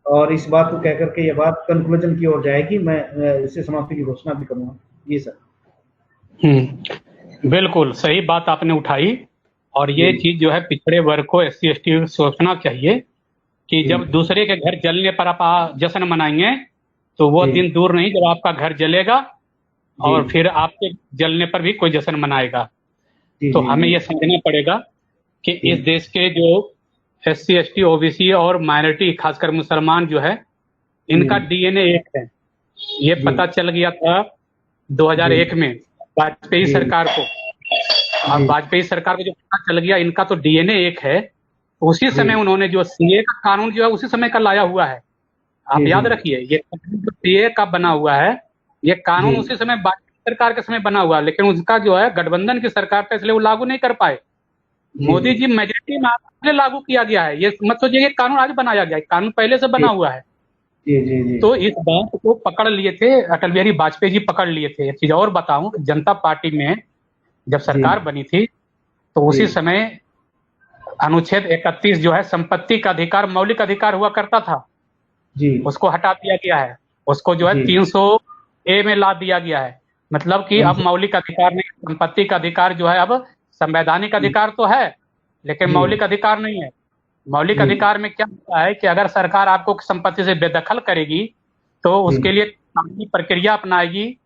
और इस बात को कहकर के ये बात कंक्लूजन की ओर जाएगी। मैं इसे समाप्ति की घोषणा भी करूंगा। जी सर। बिल्कुल सही बात आपने उठाई, और ये चीज जो है पिछड़े वर्ग को SC ST सोचना चाहिए कि जब दूसरे के घर जलने पर आप जश्न मनाएंगे, तो वो दिन दूर नहीं जब आपका घर जलेगा और फिर आपके जलने पर भी कोई जश्न मनाएगा। तो हमें यह समझना पड़ेगा कि इस देश के जो SC ST OBC और माइनॉरिटी खासकर मुसलमान जो है, इनका DNA एक है। ये पता चल गया था 2001 में वाजपेयी सरकार को, और वाजपेयी सरकार को जो पता चल गया इनका तो DNA एक है, उसी समय उन्होंने जो CA का कानून जो है उसी समय का लाया हुआ है। आप याद रखिए, ये जो CA का बना हुआ है, ये कानून उसी समय वाजपेयी सरकार के समय बना हुआ, लेकिन उसका जो है गठबंधन की सरकार पे इसलिए वो लागू नहीं कर पाए। मोदी जी मेजोरिटी में आपने लागू किया गया है। ये मत सोचिए कि कानून आज बनाया गया है, कानून पहले से बना हुआ है। जी जी जी तो इस बैंक को पकड़ लिए थे अटल बिहारी वाजपेयी जी, पकड़ लिए थे। एक चीज और बताऊं, जनता पार्टी में जब जी सरकार बनी थी तो जी उसी समय अनुच्छेद 31 जो है संपत्ति का अधिकार, मौलिक अधिकार हुआ करता था, जी उसको हटा दिया गया है। उसको जो है जी 300A में ला दिया गया है। मतलब कि तीन अब सौ मौलिक अधिकार नहीं, संपत्ति का अधिकार जो है अब संवैधानिक अधिकार तो है लेकिन जी मौलिक अधिकार नहीं है। मौलिक जी अधिकार में क्या होता है कि अगर सरकार आपको संपत्ति से बेदखल करेगी तो जी उसके लिए कानूनी प्रक्रिया अपनाएगी,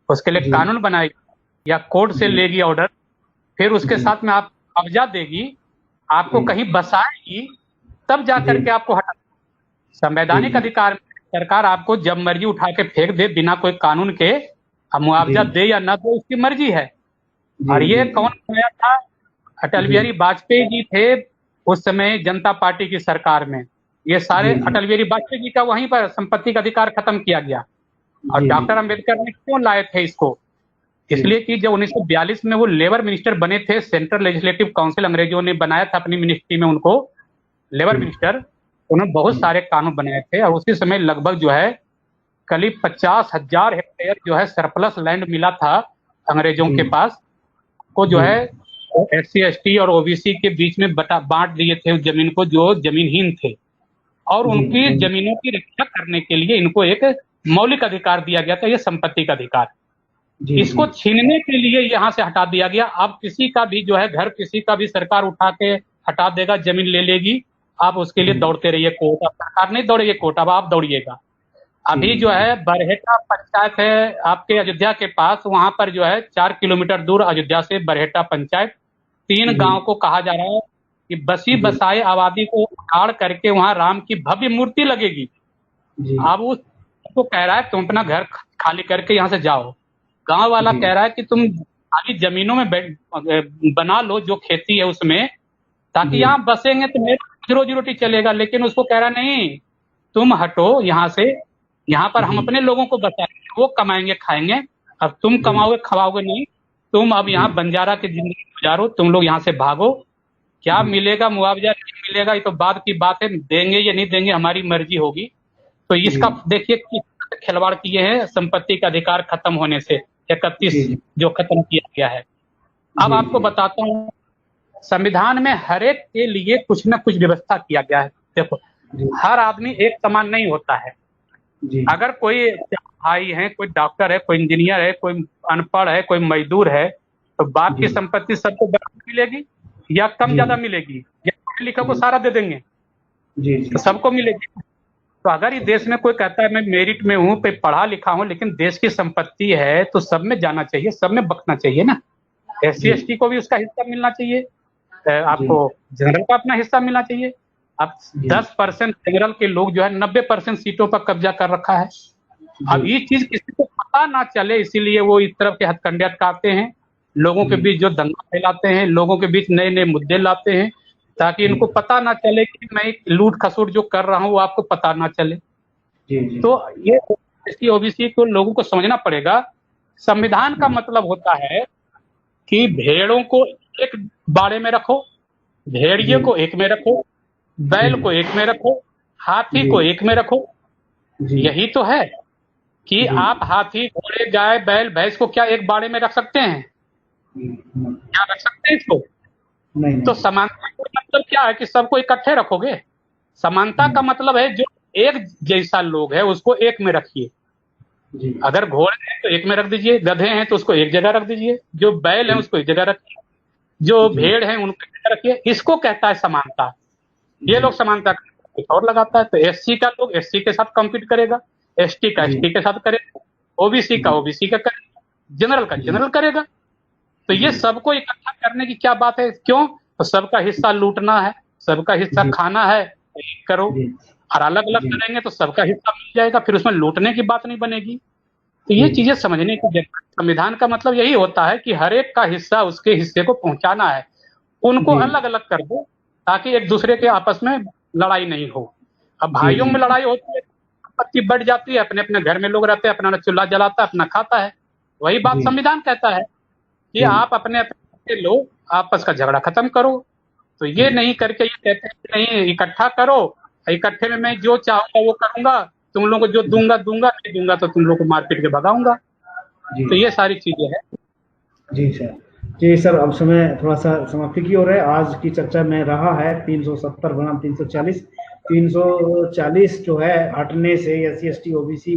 उसके लिए जी कानून बनाएगी या कोर्ट से जी लेगी ऑर्डर, फिर उसके जी साथ में आप कब्जा देगी, आपको जी कहीं बसाएगी, तब जा जी करके आपको हटा। जी संवैधानिक जी अधिकार में सरकार आपको जब मर्जी उठा के फेंक दे बिना कोई कानून के, अब जी मुआवजा दे या ना दे उसकी मर्जी है। जी और ये जी कौन बनाया था? अटल जी बिहारी वाजपेयी जी थे उस समय जनता पार्टी की सरकार में। ये सारे जी जी अटल बिहारी वाजपेयी जी का वहीं पर संपत्ति का अधिकार खत्म किया गया। और जी डॉक्टर अंबेडकर ने क्यों लाए थे इसको? जी इसलिए कि जब 1942 में वो लेबर मिनिस्टर बने थे, सेंट्रल लेजिस्लेटिव काउंसिल अंग्रेजों ने बनाया था अपनी मिनिस्ट्री में उनको, लेबर मिनिस्टर, उन्होंने बहुत जी सारे कानून बनाए थे और उसी समय लगभग जो है करीब 50,000 हेक्टेयर जो है सरप्लस लैंड मिला था अंग्रेजों जी के पास, को जो जी है SC ST और OBC के बीच में बांट दिए थे उस जमीन को जो जमीनहीन थे। और जी उनकी जमीनों की रक्षा करने के लिए इनको एक मौलिक अधिकार दिया गया था, ये संपत्ति का अधिकार। जी इसको छीनने के लिए यहाँ से हटा दिया गया। अब किसी का भी जो है घर, किसी का भी सरकार उठा के हटा देगा, जमीन ले लेगी, आप उसके लिए जी दौड़ते रहिए कोर्ट। अब सरकार नहीं दौड़ेगी कोर्ट, अब आप दौड़िएगा। जी अभी जो है बरहेटा पंचायत है आपके अयोध्या के पास, वहां पर जो है 4 किलोमीटर दूर अयोध्या से बरहेटा पंचायत, 3 जी गांव को कहा जा रहा है कि बसी जी बसाए आबादी को उखाड़ करके वहां राम की भव्य मूर्ति लगेगी। जी अब उसको कह रहा है तुम अपना घर खाली करके यहाँ से जाओ। गांव वाला जी कह रहा है कि तुम खाली जमीनों में बना लो जो खेती है उसमें, ताकि जी यहाँ बसेंगे तो मेरा रोजी रोटी चलेगा। लेकिन उसको कह रहा नहीं, तुम हटो यहाँ से, यहाँ पर हम जी अपने लोगों को बचाएंगे, वो कमाएंगे खाएंगे, अब तुम जी कमाओगे खवाओगे नहीं। तुम अब जी यहाँ बंजारा की जिंदगी गुजारो, तुम लोग यहाँ से भागो। क्या जी मिलेगा मुआवजा नहीं मिलेगा ये तो बाद की बात है, देंगे या नहीं देंगे हमारी मर्जी होगी। तो जी इसका देखिए किस तरह से खिलवाड़ किए हैं संपत्ति का अधिकार खत्म होने से, 31 जी जो खत्म किया गया है। अब जी आपको बताता हूँ, संविधान में हर एक के लिए कुछ न कुछ व्यवस्था किया गया है। देखो, जी हर आदमी एक समान नहीं होता है। जी अगर कोई भाई है, कोई डॉक्टर है, कोई इंजीनियर है, कोई अनपढ़ है, कोई मजदूर है, तो बाप की जी संपत्ति सबको बराबर मिलेगी या कम जी ज्यादा मिलेगी, या पढ़े लिखे को सारा दे देंगे जी तो सबको मिलेगी। तो अगर ये देश में कोई कहता है मैं मेरिट में हूँ, पे पढ़ा लिखा हूँ, लेकिन देश की संपत्ति है तो सब में जाना चाहिए, सब में बखना चाहिए ना। SC ST को भी उसका हिस्सा मिलना चाहिए, आपको जनरल का अपना हिस्सा मिलना चाहिए। अब 10% जनरल के लोग जो है 90% सीटों पर कब्जा कर रखा है। अब ये चीज किसी को पता ना चले, इसीलिए वो इस तरफ के हथकंडे अटकाते हैं, लोगों के बीच जो दंगा फैलाते हैं, लोगों के बीच नए नए मुद्दे लाते हैं, ताकि इनको पता ना चले कि मैं एक लूट खसुट जो कर रहा हूँ वो आपको पता ना चले। तो ये SC OBC को लोगों को समझना पड़ेगा। संविधान का मतलब होता है कि भेड़ों को एक बाड़े में रखो, भेड़िए को एक में रखो, बैल को एक में रखो, हाथी को एक में रखो। यही तो है कि आप हाथी, घोड़े, गाय, बैल, भैंस को क्या एक बाड़े में रख सकते हैं? क्या रख सकते हैं इसको? तो समानता का मतलब क्या है कि सबको इकट्ठे रखोगे? समानता का मतलब है जो एक जैसा लोग है उसको एक में रखिए। अगर घोड़े हैं तो एक में रख दीजिए, गधे हैं तो उसको एक जगह रख दीजिए, जो बैल है उसको एक जगह रखिए, जो भेड़ है उनको एक जगह रखिए। इसको कहता है समानता। ये लोग समानता का कुछ और लगाता है। तो SC का लोग SC के साथ कम्पीट करेगा, ST का ST के साथ करेगा, OBC का OBC का करेगा, जनरल का जनरल करेगा। तो ये सबको इकट्ठा करने की क्या बात है? क्यों? तो सबका हिस्सा लूटना है, सबका हिस्सा खाना है, करो। और अलग अलग करेंगे तो सबका हिस्सा मिल जाएगा, फिर उसमें लूटने की बात नहीं बनेगी। तो ये चीजें समझने की जरूरत। संविधान का मतलब यही होता है कि हर एक का हिस्सा उसके हिस्से को पहुंचाना है। उनको अलग अलग कर दो ताकि एक दूसरे के आपस में लड़ाई नहीं हो। अब भाइयों में लड़ाई होती है, संपत्ति बढ़ जाती है, अपने अपने घर में लोग रहते हैं, अपना चूल्हा जलाता है, अपना खाता है। वही बात संविधान कहता है कि आप अपने अपने लोग आपस का झगड़ा खत्म करो। तो ये नहीं करके ये कहते हैं कि नहीं इकट्ठा करो, इकट्ठे में मैं जो चाहूंगा वो करूंगा, तुम लोगों को जो दूंगा नहीं दूंगा तो तुम लोग को मारपीट के भगाऊंगा। तो ये सारी चीजें हैं। जी सर, जी सर, अब समय थोड़ा सा समाप्ति की ओर है। आज की चर्चा में रहा है 370 बनाम 340। 340 जो है हटने से SC/ST OBC,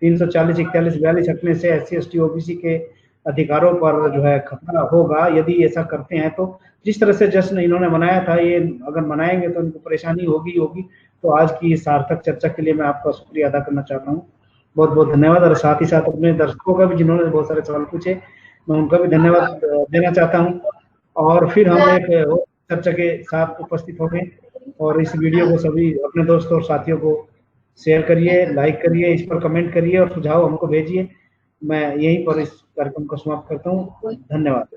340, 41, 42 हटने से SC/ST OBC के अधिकारों पर जो है खतरा होगा यदि ऐसा करते हैं। तो जिस तरह से जश्न इन्होंने मनाया था, ये अगर मनाएंगे तो इनको परेशानी होगी। तो आज की सार्थक चर्चा के लिए मैं आपका शुक्रिया अदा करना चाहता हूँ। बहुत बहुत धन्यवाद। और साथ ही साथ अपने दर्शकों का भी, जिन्होंने बहुत सारे सवाल पूछे, मैं उनका भी धन्यवाद देना चाहता हूँ। और फिर हम एक चर्चा के साथ उपस्थित होंगे। और इस वीडियो को सभी अपने दोस्तों और साथियों को शेयर करिए, लाइक करिए, इस पर कमेंट करिए और सुझाव हमको भेजिए। मैं यहीं पर इस कार्यक्रम को समाप्त करता हूँ। धन्यवाद।